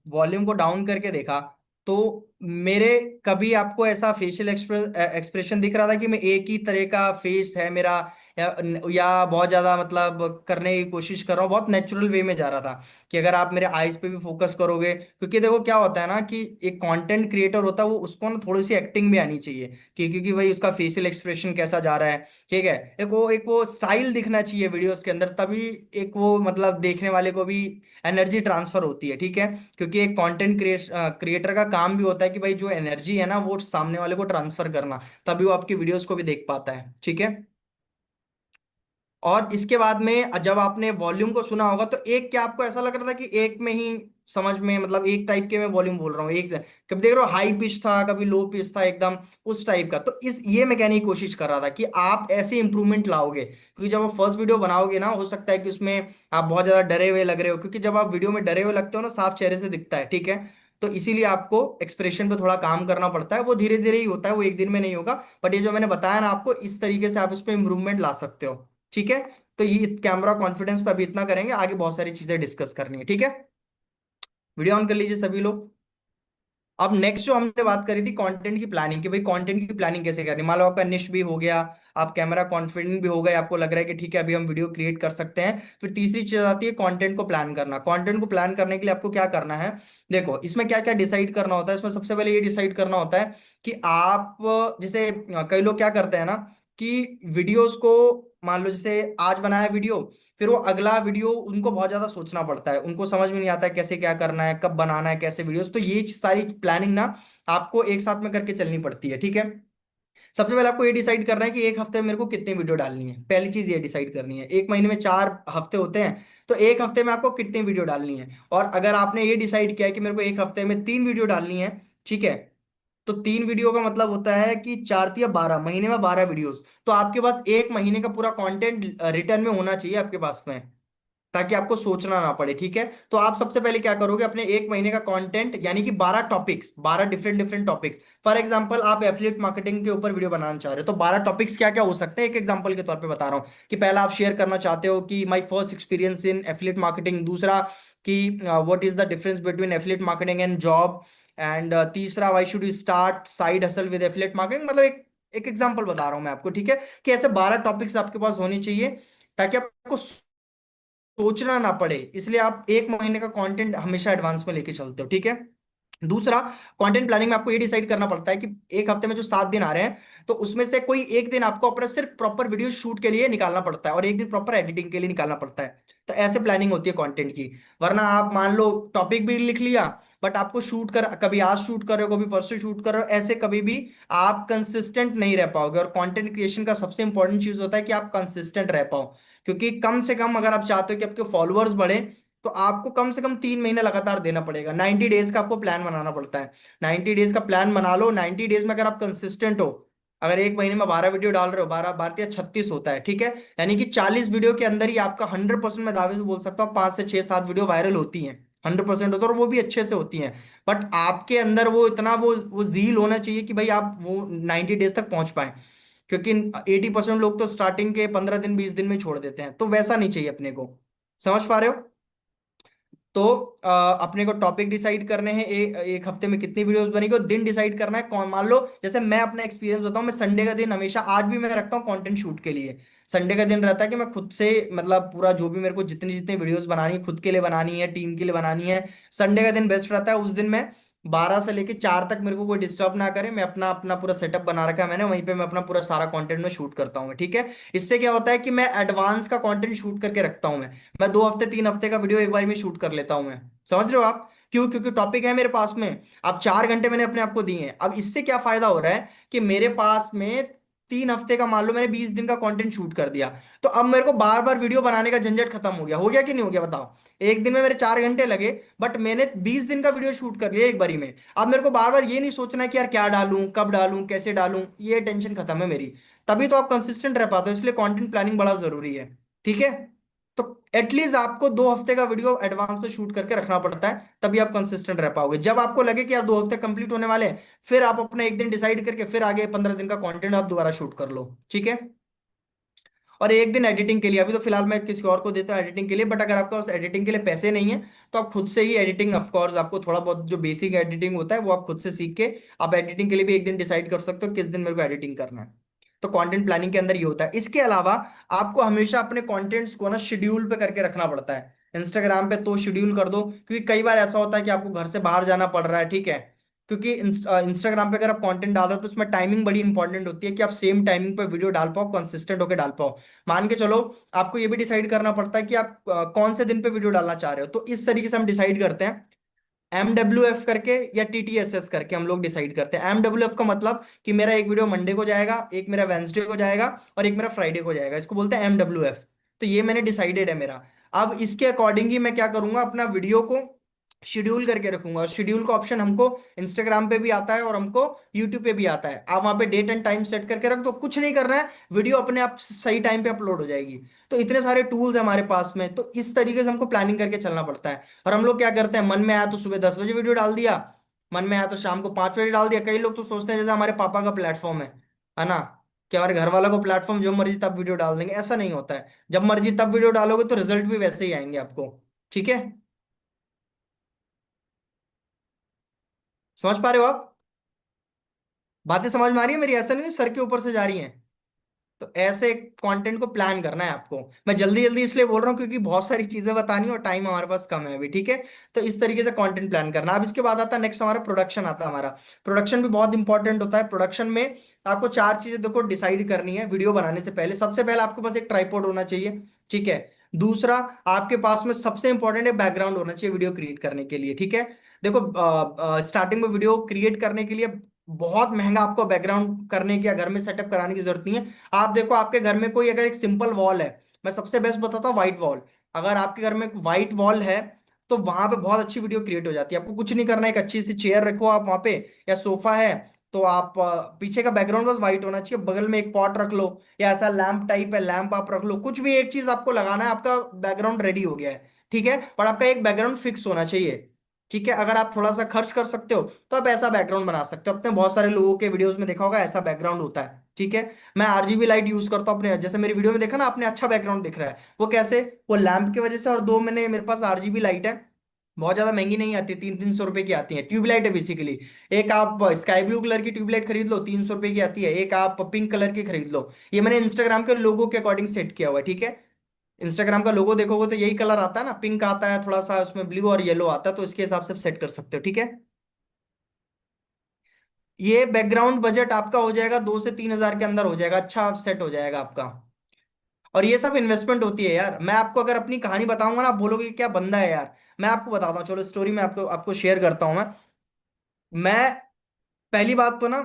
वॉल्यूम को डाउन करके देखा, तो मेरे कभी आपको ऐसा फेशियल एक्सप्रेशन दिख रहा था कि मैं एक ही तरह का फेस है मेरा, या बहुत ज्यादा मतलब करने की कोशिश कर रहा हूँ, बहुत नेचुरल वे में जा रहा था? कि अगर आप मेरे आईज पे भी फोकस करोगे, क्योंकि देखो क्या होता है ना कि एक कंटेंट क्रिएटर होता है वो, उसको ना थोड़ी सी एक्टिंग भी आनी चाहिए, कि क्योंकि भाई उसका फेशियल एक्सप्रेशन कैसा जा रहा है, ठीक है। एक वो स्टाइल दिखना चाहिए वीडियोस के अंदर, तभी एक वो मतलब देखने वाले को भी एनर्जी ट्रांसफर होती है, ठीक है। क्योंकि एक कंटेंट क्रिएटर का काम भी होता है कि भाई जो एनर्जी है ना वो सामने वाले को ट्रांसफर करना, तभी वो आपकी वीडियोस को भी देख पाता है, ठीक है। और इसके बाद में जब आपने वॉल्यूम को सुना होगा, तो एक क्या आपको ऐसा लग रहा था कि एक में ही समझ में, मतलब एक टाइप के मैं वॉल्यूम बोल रहा हूँ, एक कभी देख रहे हो हाई पिच था, कभी लो पिच था, एकदम उस टाइप का? तो इस ये मैं कहने की कोशिश कर रहा था कि आप ऐसे इंप्रूवमेंट लाओगे, क्योंकि जब आप फर्स्ट वीडियो बनाओगे ना, हो सकता है कि उसमें आप बहुत ज्यादा डरे हुए लग रहे हो, क्योंकि जब आप वीडियो में डरे हुए लगते हो ना, साफ चेहरे से दिखता है, ठीक है। तो इसीलिए आपको एक्सप्रेशन पे थोड़ा काम करना पड़ता है, वो धीरे धीरे ही होता है, वो एक दिन में नहीं होगा। बट ये जो मैंने बताया ना आपको, इस तरीके से आप इस पे इम्प्रूवमेंट ला सकते हो, ठीक है। तो ये कैमरा कॉन्फिडेंस पे अभी इतना करेंगे, आगे बहुत सारी चीजें डिस्कस करनी है, ठीक है। वीडियो ऑन कर लीजिए सभी लोग। अब नेक्स्ट जो हमने बात करी थी कंटेंट की प्लानिंग की, भाई कंटेंट की प्लानिंग कैसे करनी, मान लो आपका निश भी हो गया, आप कैमरा कॉन्फिडेंट भी हो गए, आपको लग रहा है कि ठीक है अभी हम वीडियो क्रिएट कर सकते हैं। फिर तीसरी चीज आती है कंटेंट को प्लान करना। कंटेंट को प्लान करने के लिए आपको क्या करना है, देखो इसमें क्या क्या डिसाइड करना होता है। इसमें सबसे पहले ये डिसाइड करना होता है कि आप, जैसे कई लोग क्या करते हैं ना, कि वीडियोस को, मान लो जैसे आज बनाया वीडियो, फिर वो अगला वीडियो उनको बहुत ज्यादा सोचना पड़ता है, उनको समझ में नहीं आता है कैसे क्या करना है, कब बनाना है, कैसे वीडियोस। तो ये सारी प्लानिंग ना आपको एक साथ में करके चलनी पड़ती है, ठीक है। सबसे पहले आपको ये डिसाइड करना है कि एक हफ्ते में मेरे को कितनी वीडियो डालनी है। पहली चीज ये डिसाइड करनी है, एक महीने में 4 हफ्ते होते हैं, तो एक हफ्ते में आपको कितनी वीडियो डालनी है। और अगर आपने ये डिसाइड किया है कि मेरे को एक हफ्ते में 3 वीडियो डालनी है, ठीक है, तो 3 वीडियो का मतलब होता है कि 4 या 12 महीने में 12 वीडियोस। तो आपके पास एक महीने का पूरा कंटेंट रिटर्न में होना चाहिए आपके पास में, ताकि आपको सोचना ना पड़े, ठीक है। तो आप सबसे पहले क्या करोगे, अपने एक महीने का कंटेंट यानी कि 12 topics, 12 different different topics. For example आप एफिलिएट मार्केटिंग के ऊपर वीडियो बनाना चाह रहे हो, तो 12 टॉपिक्स क्या क्या हो सकते हैं, एक एग्जांपल के तौर पे बता रहा हूँ। कि पहला आप शेयर करना चाहते हो कि my first experience in affiliate marketing, दूसरा कि what is the difference between affiliate marketing and job, and तीसरा why should you start side hustle with affiliate marketing. मतलब एक एक एग्जांपल बता रहा हूं मैं आपको, ठीक है। कि ऐसे 12 टॉपिक्स आपके पास होनी चाहिए, ताकि आपको सोचना ना पड़े, इसलिए आप एक महीने का कंटेंट हमेशा एडवांस में लेके चलते हो, ठीक है। दूसरा, कंटेंट प्लानिंग में आपको ये डिसाइड करना पड़ता है कि एक हफ्ते में जो 7 दिन आ रहे हैं, तो उसमें से कोई एक दिन आपको अपना सिर्फ प्रॉपर वीडियो शूट के लिए निकालना पड़ता है, और एक दिन प्रॉपर एडिटिंग के लिए निकालना पड़ता है। तो ऐसे प्लानिंग होती है कंटेंट की। वरना आप मान लो टॉपिक भी लिख लिया, बट आपको शूट कर, कभी आज शूट कर रहे हो, कभी परसों शूट कर रहे हो, ऐसे कभी भी आप कंसिस्टेंट नहीं रह पाओगे। और कंटेंट क्रिएशन का सबसे इंपॉर्टेंट चीज होता है कि आप कंसिस्टेंट रह पाओ। क्योंकि कम से कम अगर आप चाहते हो कि आपके फॉलोअर्स बढ़े, तो आपको कम से कम 3 महीने लगातार देना पड़ेगा। 90 डेज का आपको प्लान बनाना पड़ता है। 90 डेज का प्लान बना लो, 90 डेज में अगर आप कंसिस्टेंट हो, अगर एक महीने में 12 वीडियो डाल रहे हो, 12 12 या 36 होता है, ठीक है। यानी कि 40 वीडियो के अंदर ही आपका 100%, मैं दावे से बोल सकता हूँ, 5 से 6 7 वीडियो वायरल होती हैं। 100% होता है, और वो भी अच्छे से होती हैं। बट आपके अंदर वो इतना वो जील होना चाहिए कि भाई आप वो 90 डेज तक पहुंच पाए। क्योंकि 80% लोग तो स्टार्टिंग के 15 दिन 20 दिन में छोड़ देते हैं, तो वैसा नहीं चाहिए अपने को। समझ पा रहे हो? तो अपने को टॉपिक डिसाइड करने हैं, एक हफ्ते में कितनी वीडियोस बनेगी, और दिन डिसाइड करना है कौन। मान लो जैसे मैं अपना एक्सपीरियंस बताऊं, मैं संडे का दिन हमेशा, आज भी मैं रखता हूँ कंटेंट शूट के लिए। संडे का दिन रहता है कि मैं खुद से, मतलब पूरा जो भी मेरे को जितनी जितनी वीडियोस बनानी है, खुद के लिए बनानी है, टीम के लिए बनानी है, संडे का दिन बेस्ट रहता है। उस दिन मैं 12 से लेके 4 तक मेरे को कोई डिस्टर्ब ना करे, मैं अपना अपना पूरा सेटअप बना रखा है मैंने, वहीं पे मैं अपना पूरा सारा कंटेंट में शूट करता हूँ, ठीक है। इससे क्या होता है कि मैं एडवांस का कंटेंट शूट करके रखता हूँ। मैं 2 हफ्ते 3 हफ्ते का वीडियो एक बार में शूट कर लेता हूं मैं। समझ रहे हो आप? क्यों? क्योंकि टॉपिक है मेरे पास में। अब 4 घंटे मैंने अपने आप को दिए हैं। अब इससे क्या फायदा हो रहा है कि मेरे पास में 3 हफ्ते का, मान लो मैंने 20 दिन का कंटेंट शूट कर दिया, तो अब मेरे को बार बार वीडियो बनाने का झंझट खत्म हो गया कि नहीं हो गया बताओ? एक दिन में मेरे 4 घंटे लगे, बट मैंने 20 दिन का वीडियो शूट कर लिया एक बारी में। अब मेरे को बार बार ये नहीं सोचना है कि यार क्या डालूं, कब डालूं, कैसे डालूं, ये टेंशन खत्म है मेरी। तभी तो आप कंसिस्टेंट रह पाते हो, इसलिए कंटेंट प्लानिंग बड़ा जरूरी है, ठीक है। तो एटलीस्ट आपको 2 हफ्ते का वीडियो एडवांस में शूट करके रखना पड़ता है, तभी आप कंसिस्टेंट रह पाओगे। जब आपको लगे कि यार 2 हफ्ते कंप्लीट होने वाले हैं, फिर आप अपना एक दिन डिसाइड करके फिर आगे 15 दिन का कंटेंट आप दोबारा शूट कर लो, ठीक है। और एक दिन एडिटिंग के लिए, अभी तो फिलहाल मैं किसी और को देता हूँ एडिटिंग के लिए, बट अगर आपके पास एडिटिंग के लिए पैसे नहीं है तो आप खुद से ही एडिटिंग, ऑफ कोर्स आपको थोड़ा बहुत जो बेसिक एडिटिंग होता है वो आप खुद से सीख के आप एडिटिंग के लिए भी एक दिन डिसाइड कर सकते हो किस दिन मेरे को एडिटिंग करना है। तो कंटेंट प्लानिंग के अंदर ये होता है। इसके अलावा आपको हमेशा अपने कंटेंट्स को ना शेड्यूल पे करके रखना पड़ता है। इंस्टाग्राम पे तो शेड्यूल कर दो, क्योंकि कई बार ऐसा होता है कि आपको घर से बाहर जाना पड़ रहा है, ठीक है। क्योंकि इंस्टाग्राम पे अगर आप कंटेंट डाल रहे हो तो उसमें टाइमिंग बड़ी इंपॉर्टेंट होती है कि आप सेम टाइमिंग पे वीडियो डाल पाओ, कंसिस्टेंट होकर डाल पाओ। मान के चलो, आपको ये भी डिसाइड करना पड़ता है कि आप कौन से दिन पे वीडियो डालना चाह रहे हो। तो इस तरीके से हम डिसाइड करते हैं, MWF करके या TTSS करके हम लोग डिसाइड करते हैं। MWF का मतलब कि मेरा एक वीडियो मंडे को जाएगा, एक मेरा वेंसडे को जाएगा और एक मेरा फ्राइडे को जाएगा, इसको बोलते हैं MWF। तो ये मैंने डिसाइडेड है मेरा। अब इसके अकॉर्डिंग ही मैं क्या करूंगा, अपना वीडियो को शेड्यूल करके रखूंगा। और शेड्यूल का ऑप्शन हमको इंस्टाग्राम पे भी आता है और हमको यूट्यूब पे भी आता है। आप वहां पे डेट एंड टाइम सेट करके रख दो, कुछ नहीं करना है, वीडियो अपने आप सही टाइम पे अपलोड हो जाएगी। तो इतने सारे टूल्स हैं हमारे पास में, तो इस तरीके से हमको प्लानिंग करके चलना पड़ता है। और हम लोग क्या करते हैं, मन में आया तो सुबह 10 बजे वीडियो डाल दिया, मन में आया तो शाम को 5 बजे डाल दिया। कई लोग तो सोचते हैं जैसे हमारे पापा का प्लेटफॉर्म है ना, कि हमारे घर वालों को प्लेटफॉर्म, जो मर्जी तब वीडियो डाल देंगे। ऐसा नहीं होता है, जब मर्जी तब वीडियो डालोगे तो रिजल्ट भी वैसे ही आएंगे आपको, ठीक है। समझ पा रहे हो आप? बातें समझ में आ रही है मेरी? ऐसा नहीं सर के ऊपर से जा रही हैं। तो ऐसे कंटेंट को प्लान करना है आपको। मैं जल्दी जल्दी इसलिए बोल रहा हूँ क्योंकि बहुत सारी चीजें बतानी है और टाइम हमारे पास कम है अभी, ठीक है। तो इस तरीके से कंटेंट प्लान करना। अब इसके बाद आता है नेक्स्ट, हमारा प्रोडक्शन आता है। हमारा प्रोडक्शन भी बहुत इंपॉर्टेंट होता है। प्रोडक्शन में आपको 4 चीजें देखो डिसाइड करनी है वीडियो बनाने से पहले। सबसे पहले आपके पास एक ट्राइपॉड होना चाहिए, ठीक है। दूसरा, आपके पास में सबसे इंपॉर्टेंट है बैकग्राउंड होना चाहिए वीडियो क्रिएट करने के लिए, ठीक है। देखो, स्टार्टिंग में वीडियो क्रिएट करने के लिए बहुत महंगा आपको बैकग्राउंड करने की या घर में सेटअप कराने की जरूरत नहीं है। आप देखो, आपके घर में कोई अगर एक सिंपल वॉल है, मैं सबसे बेस्ट बताता हूँ व्हाइट वॉल। अगर आपके घर में व्हाइट वॉल है तो वहां पे बहुत अच्छी वीडियो क्रिएट हो जाती है। आपको कुछ नहीं करना है, एक अच्छी सी चेयर रखो आप वहां पे, या सोफा है तो आप पीछे का बैकग्राउंड बस व्हाइट होना चाहिए, बगल में एक पॉट रख लो, या ऐसा लैंप टाइप है लैंप आप रख लो, कुछ भी एक चीज आपको लगाना है, आपका बैकग्राउंड रेडी हो गया है, ठीक है। पर आपका एक बैकग्राउंड फिक्स होना चाहिए, ठीक है। अगर आप थोड़ा सा खर्च कर सकते हो तो आप ऐसा बैकग्राउंड बना सकते हो। अपने बहुत सारे लोगों के वीडियोस में देखा होगा ऐसा बैकग्राउंड होता है, ठीक है। मैं RGB लाइट यूज करता हूँ अपने, जैसे मेरी वीडियो में देखा ना आपने, अच्छा बैकग्राउंड दिख रहा है, वो कैसे? वो लैंप की वजह से। और दो मैंने, मेरे पास RGB लाइट है, बहुत ज्यादा महंगी नहीं आती, 300-300 रुपए की आती है, ट्यूबलाइट है बेसिकली। एक आप स्काई ब्लू कलर की ट्यूबलाइट खरीद लो, 300 रुपए की आती है। एक आप पिंक कलर की खरीद लो। ये मैंने इंस्टाग्राम के लोगों के अकॉर्डिंग सेट किया हुआ है, ठीक है। इंस्टाग्राम का लोगो देखोगे तो यही कलर आता है ना, पिंक आता है थोड़ा सा, उसमें ब्लू और येलो आता है, तो इसके हिसाब से सेट कर सकते हो, ठीक है। ये बैकग्राउंड बजट आपका हो जाएगा 2 से 3 हजार के अंदर हो जाएगा, अच्छा सेट हो जाएगा आपका। और ये सब इन्वेस्टमेंट होती है यार। मैं आपको अगर अपनी कहानी बताऊंगा ना, आप बोलोगे कि क्या बंदा है यार। मैं आपको बताता हूँ, चलो स्टोरी में आपको आपको शेयर करता हूँ मैं। पहली बात तो ना,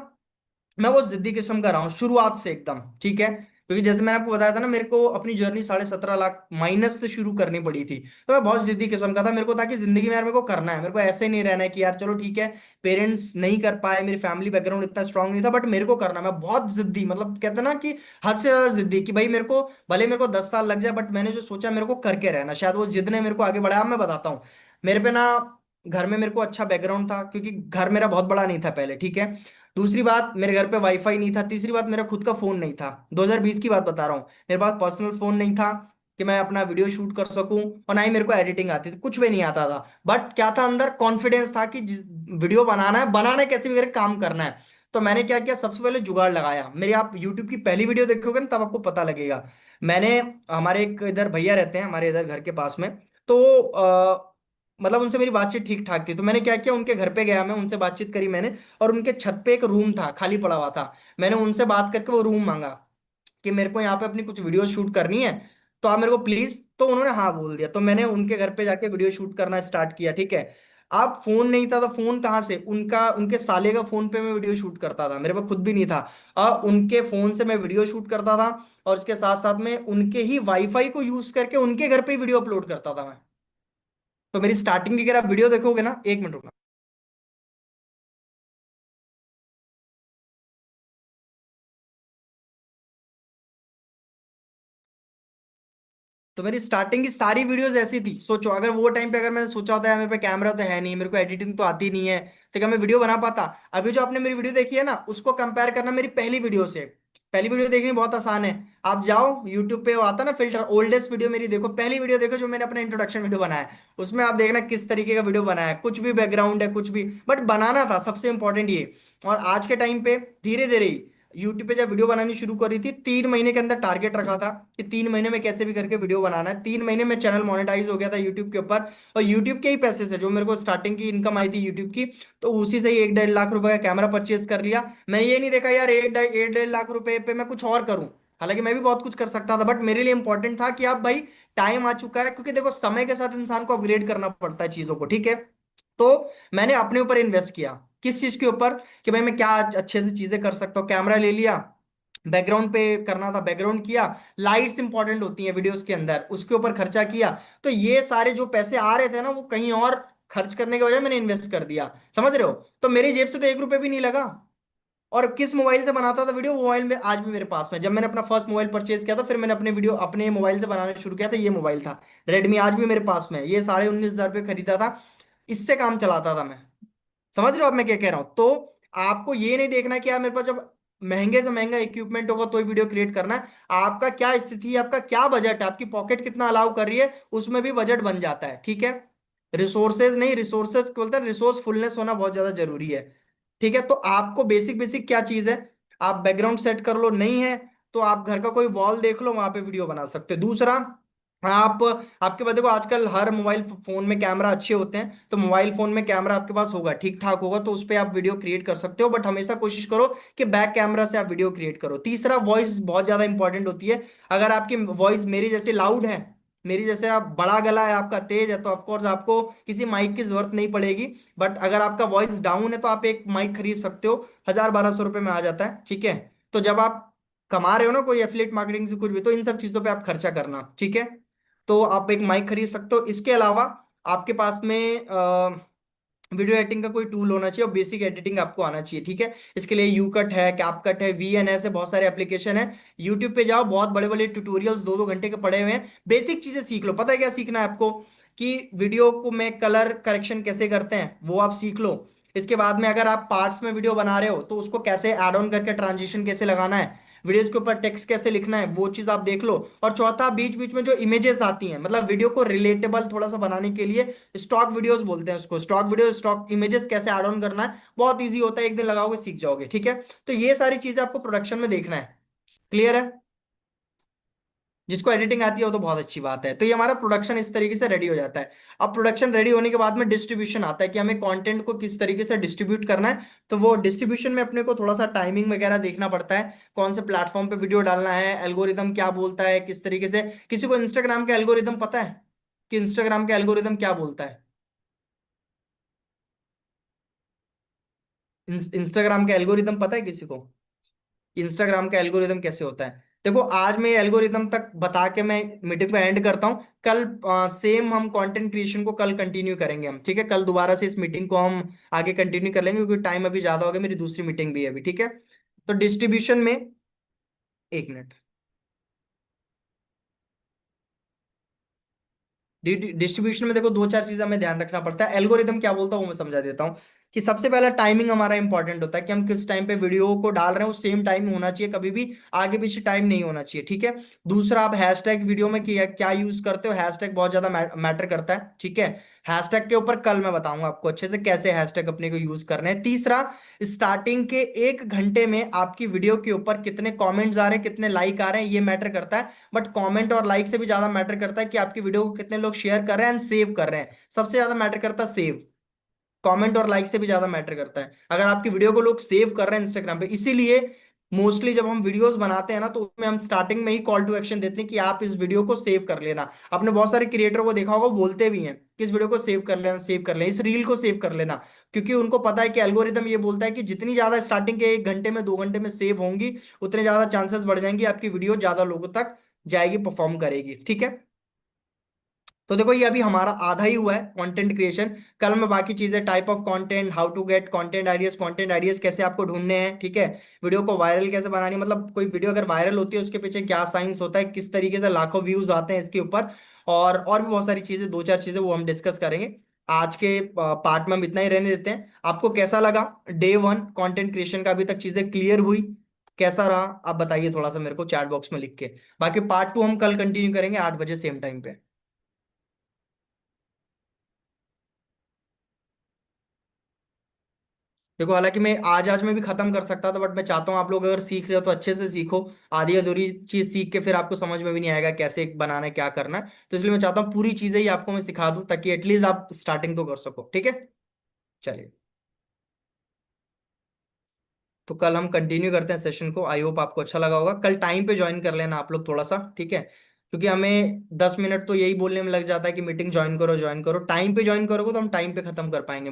मैं वो जिद्दी किस्म का रहा हूँ शुरुआत से एकदम, ठीक है। क्योंकि जैसे मैंने आपको बताया था ना, मेरे को अपनी जर्नी 17.5 लाख माइनस से शुरू करनी पड़ी थी। तो मैं बहुत जिद्दी किस्म का था, मेरे को था कि जिंदगी में यार मेरे को करना है, मेरे को ऐसे ही नहीं रहना है कि यार चलो ठीक है, पेरेंट्स नहीं कर पाए, मेरी फैमिली बैकग्राउंड इतना स्ट्रांग नहीं था, बट मेरे को करना। मैं बहुत जिद्दी, मतलब कहते हैं ना कि हद से ज्यादा जिद्दी, कि भाई मेरे को भले मेरे को 10 साल लग जाए, बट मैंने जो सोचा मेरे को करके रहना। शायद वो जिद ने मेरे को आगे बढ़ाया। अब मैं बताता हूँ, मेरे पे ना घर में मेरे को अच्छा बैकग्राउंड था, क्योंकि घर मेरा बहुत बड़ा नहीं था पहले, ठीक है। दूसरी बात, मेरे घर पे वाईफाई नहीं था। तीसरी बात, मेरा खुद का फोन नहीं था। 2020 की बात बता रहा हूँ, मेरे पास पर्सनल फोन नहीं था कि मैं अपना वीडियो शूट कर सकूं, और ना ही मेरे को एडिटिंग आती थी, कुछ भी नहीं आता था। बट क्या था, अंदर कॉन्फिडेंस था कि जिस वीडियो बनाना है, बनाना है कैसे भी करके काम करना है। तो मैंने क्या किया, सबसे पहले जुगाड़ लगाया। मेरी आप यूट्यूब की पहली वीडियो देखोगे ना, तब आपको पता लगेगा। मैंने, हमारे एक इधर भैया रहते हैं हमारे इधर घर के पास में, तो मतलब उनसे मेरी बातचीत ठीक ठाक थी। तो मैंने क्या किया, उनके घर पे गया, मैं उनसे बातचीत करी मैंने। और उनके छत पे एक रूम था खाली पड़ा हुआ था, मैंने उनसे बात करके वो रूम मांगा कि मेरे को यहाँ पे अपनी कुछ वीडियो शूट करनी है, तो आप मेरे को प्लीज। तो उन्होंने हाँ बोल दिया, तो मैंने उनके घर पे जाके वीडियो शूट करना स्टार्ट किया, ठीक है। अब फोन नहीं था तो फोन कहाँ से, उनका, उनके साले का फोन पे मैं वीडियो शूट करता था, मेरे पास खुद भी नहीं था। अब उनके फोन से मैं वीडियो शूट करता था, और उसके साथ साथ में उनके ही वाईफाई को यूज करके उनके घर पे वीडियो अपलोड करता था मैं। तो मेरी स्टार्टिंग की अगर आप वीडियो देखोगे ना, 1 मिनट रुकना। तो मेरी स्टार्टिंग की सारी वीडियोस ऐसी थी। सोचो अगर वो टाइम पे अगर मैंने सोचा होता है मेरे पे कैमरा तो है नहीं, मेरे को एडिटिंग तो आती नहीं है, तो क्या मैं वीडियो बना पाता? अभी जो आपने मेरी वीडियो देखी है ना, उसको कंपेयर करना मेरी पहली वीडियो से। पहली वीडियो देखनी बहुत आसान है। आप जाओ यूट्यूब पे, वो आता ना फिल्टर, ओल्डेस्ट वीडियो मेरी देखो, पहली वीडियो देखो जो मैंने अपना इंट्रोडक्शन वीडियो बनाया है। उसमें आप देखना किस तरीके का वीडियो बनाया है, कुछ भी बैकग्राउंड है कुछ भी, बट बनाना था सबसे इंपॉर्टेंट ये। और आज के टाइम पे धीरे धीरे यूट्यूब पे जब वीडियो बनानी शुरू करी थी, 3 महीने के अंदर टारगेट रखा था कि 3 महीने में कैसे भी करके वीडियो बनाना है। 3 महीने में चैनल मोनेटाइज हो गया था यूट्यूब के ऊपर। और यूट्यूब के ही पैसे से जो मेरे को स्टार्टिंग की इनकम आई थी यूट्यूब की, तो उसी से ही 1-1.5 लाख रुपए का कैमरा परचेज कर लिया। मैं ये नहीं देखा यार 1-1.5 लाख रुपए पे मैं कुछ और करूं, हालांकि मैं भी बहुत कुछ कर सकता था, बट मेरे लिए इंपॉर्टेंट था कि आप भाई टाइम आ चुका है, क्योंकि देखो समय के साथ इंसान को अपग्रेड करना पड़ता है चीजों को, ठीक है। तो मैंने अपने ऊपर इन्वेस्ट किया। किस चीज के ऊपर? कि भाई मैं क्या अच्छे से चीजें कर सकता हूँ। कैमरा ले लिया, बैकग्राउंड पे करना था बैकग्राउंड किया, लाइट्स इंपॉर्टेंट होती हैं वीडियोस के अंदर, उसके ऊपर खर्चा किया। तो ये सारे जो पैसे आ रहे थे ना, वो कहीं और खर्च करने के बजाय मैंने इन्वेस्ट कर दिया। समझ रहे हो? तो मेरी जेब से तो 1 रुपए भी नहीं लगा। और किस मोबाइल से बनाता था वीडियो, वो मोबाइल में आज भी मेरे पास में, जब मैंने अपना फर्स्ट मोबाइल परचेज किया था फिर मैंने अपने वीडियो अपने मोबाइल से बनाना शुरू किया था, ये मोबाइल था रेडमी, आज भी मेरे पास में है। ये 19,500 खरीदा था, इससे काम चलाता था मैं। समझ रहे हो आप मैं क्या कह रहा हूं? तो आपको ये नहीं देखना कि यार मेरे पास जब महंगे से महंगा इक्विपमेंट होगा तो ही वीडियो क्रिएट करना है। आपका क्या स्थिति है, आपका क्या बजट है, आपकी पॉकेट कितना अलाउ कर रही है, उसमें भी बजट बन जाता है, ठीक है। रिसोर्सेज नहीं, रिसोर्सेज बोलते हैं, रिसोर्सफुलनेस होना बहुत ज्यादा जरूरी है, ठीक है। तो आपको बेसिक बेसिक क्या चीज है, आप बैकग्राउंड सेट कर लो, नहीं है तो आप घर का कोई वॉल देख लो, वहां पे वीडियो बना सकते हो। दूसरा, आप आपके पास देखो आजकल हर मोबाइल फोन में कैमरा अच्छे होते हैं, तो मोबाइल फोन में कैमरा आपके पास होगा, ठीक ठाक होगा, तो उस पर आप वीडियो क्रिएट कर सकते हो, बट हमेशा कोशिश करो कि बैक कैमरा से आप वीडियो क्रिएट करो। तीसरा, वॉइस बहुत ज्यादा इंपॉर्टेंट होती है। अगर आपकी वॉइस मेरी जैसे लाउड है, मेरी जैसे आप बड़ा गला है आपका, तेज है, तो ऑफकोर्स आपको किसी माइक की जरूरत नहीं पड़ेगी। बट अगर आपका वॉइस डाउन है तो आप एक माइक खरीद सकते हो, 1,000-1,200 रुपये में आ जाता है, ठीक है। तो जब आप कमा रहे हो ना कोई एफिलिएट मार्केटिंग से कुछ भी, तो इन सब चीजों पे आप खर्चा करना, ठीक है। तो आप एक माइक खरीद सकते हो। इसके अलावा आपके पास में वीडियो एडिटिंग का कोई टूल होना चाहिए और बेसिक एडिटिंग आपको आना चाहिए, ठीक है। इसके लिए यू कट है, कैप कट है, VN है, बहुत सारे एप्लीकेशन है। यूट्यूब पे जाओ, बहुत बड़े बड़े ट्यूटोरियल्स 2-2 घंटे के पड़े हुए हैं। बेसिक चीजें सीख लो। पता है क्या सीखना है आपको? कि वीडियो को में कलर करेक्शन कैसे करते हैं वो आप सीख लो। इसके बाद में अगर आप पार्ट्स में वीडियो बना रहे हो तो उसको कैसे ऐड ऑन करके ट्रांजिशन कैसे लगाना है, वीडियोज के ऊपर टेक्स्ट कैसे लिखना है, वो चीज आप देख लो। और चौथा, बीच बीच में जो इमेजेस आती हैं, मतलब वीडियो को रिलेटेबल थोड़ा सा बनाने के लिए स्टॉक वीडियोस बोलते हैं उसको, स्टॉक वीडियो स्टॉक इमेजेस कैसे ऐड ऑन करना है, बहुत इजी होता है, एक दिन लगाओगे सीख जाओगे, ठीक है। तो ये सारी चीजें आपको प्रोडक्शन में देखना है। क्लियर है? जिसको एडिटिंग आती है वो तो बहुत अच्छी बात है। तो ये हमारा प्रोडक्शन इस तरीके से रेडी हो जाता है। अब प्रोडक्शन रेडी होने के बाद में डिस्ट्रीब्यूशन आता है कि हमें कंटेंट को किस तरीके से डिस्ट्रीब्यूट करना है। तो वो डिस्ट्रीब्यूशन में अपने को थोड़ा सा टाइमिंग वगैरह देखना पड़ता है, कौन से प्लेटफॉर्म पे वीडियो डालना है, एल्गोरिदम क्या बोलता है, किस तरीके से। किसी को इंस्टाग्राम का एल्गोरिदम पता है कि इंस्टाग्राम का एल्गोरिदम क्या बोलता है? इंस्टाग्राम का एल्गोरिदम पता है किसी को? इंस्टाग्राम का एल्गोरिदम कैसे होता है? देखो आज मैं एल्गोरिदम तक बता के मैं मीटिंग को एंड करता हूँ। कल सेम हम कंटेंट क्रिएशन को कल कंटिन्यू करेंगे हम, ठीक है। कल दोबारा से इस मीटिंग को हम आगे कंटिन्यू कर लेंगे, क्योंकि टाइम अभी ज्यादा हो गया, मेरी दूसरी मीटिंग भी है अभी, ठीक है। तो डिस्ट्रीब्यूशन में, 1 मिनट। डिस्ट्रीब्यूशन में देखो 2-4 चीजें हमें ध्यान रखना पड़ता है। एल्गोरिदम क्या बोलता है वो मैं समझा देता हूँ। कि सबसे पहला टाइमिंग हमारा इंपॉर्टेंट होता है कि हम किस टाइम पे वीडियो को डाल रहे हैं, वो सेम टाइम होना चाहिए, कभी भी आगे पीछे टाइम नहीं होना चाहिए, ठीक है। दूसरा, आप हैशटैग वीडियो में क्या क्या यूज करते हो, हैशटैग बहुत ज्यादा मैटर करता है, ठीक है। हैशटैग के ऊपर कल मैं बताऊंगा आपको अच्छे से कैसे हैशटैग अपने को यूज करने हैं। तीसरा, स्टार्टिंग के 1 घंटे में आपकी वीडियो के ऊपर कितने कमेंट्स आ रहे हैं, कितने लाइक आ रहे हैं, ये मैटर करता है। बट कमेंट और लाइक से भी ज्यादा मैटर करता है कि आपकी वीडियो को कितने लोग शेयर कर रहे हैं एंड सेव कर रहे हैं। सबसे ज्यादा मैटर करता है सेव। कमेंट और लाइक से भी ज्यादा मैटर करता है अगर आपकी वीडियो को लोग सेव कर रहे हैं इंस्टाग्राम पे। इसीलिए मोस्टली जब हम वीडियोस बनाते हैं ना, तो उसमें हम स्टार्टिंग में ही कॉल टू एक्शन देते हैं कि आप इस वीडियो को सेव कर लेना। आपने बहुत सारे क्रिएटर को देखा होगा, वो बोलते भी हैं कि इस वीडियो को सेव कर लेना, सेव कर लेना, इस रील को सेव कर लेना। क्योंकि उनको पता है कि एल्गोरिदम ये बोलता है कि जितनी ज्यादा स्टार्टिंग के 1 घंटे में 2 घंटे में सेव होंगी, उतने ज्यादा चांसेस बढ़ जाएंगे आपकी वीडियो ज्यादा लोगों तक जाएगी, परफॉर्म करेगी, ठीक है। तो देखो ये अभी हमारा आधा ही हुआ है कंटेंट क्रिएशन। कल मैं बाकी चीजें, type of content, how to get content ideas कैसे आपको ढूंढने हैं, ठीक है, वीडियो को वायरल कैसे बनानी, मतलब कोई वीडियो अगर वायरल होती है उसके पीछे क्या साइंस होता है, किस तरीके से लाखों व्यूज आते हैं इसके ऊपर, और भी बहुत सारी चीजें, दो चार चीजें वो हम डिस्कस करेंगे। आज के पार्ट में हम इतना ही रहने देते हैं। आपको कैसा लगा डे 1 कंटेंट क्रिएशन का? अभी तक चीजें क्लियर हुई? कैसा रहा आप बताइए थोड़ा सा मेरे को चैट बॉक्स में लिख के। बाकी पार्ट 2 हम कल कंटिन्यू करेंगे 8 बजे सेम टाइम पे। देखो हालांकि मैं आज आज में भी खत्म कर सकता था, बट मैं चाहता हूँ आप लोग अगर सीख रहे हो तो अच्छे से सीखो। आधी अधूरी चीज सीख के फिर आपको समझ में भी नहीं आएगा कैसे बनाना है, क्या करना है। तो इसलिए मैं चाहता हूँ पूरी चीजें ही आपको मैं सिखा दूं, ताकि एटलीस्ट आप स्टार्टिंग तो कर सको, ठीक है। चलिए, तो कल हम कंटिन्यू करते हैं सेशन को। आई होप आपको अच्छा लगा होगा। कल टाइम पे ज्वाइन कर लेना आप लोग थोड़ा सा, ठीक है, क्योंकि हमें 10 मिनट तो यही बोलने में लग जाता है कि मीटिंग ज्वाइन करो ज्वाइन करो। टाइम पे ज्वाइन करोगे तो हम टाइम पे खत्म कर पाएंगे।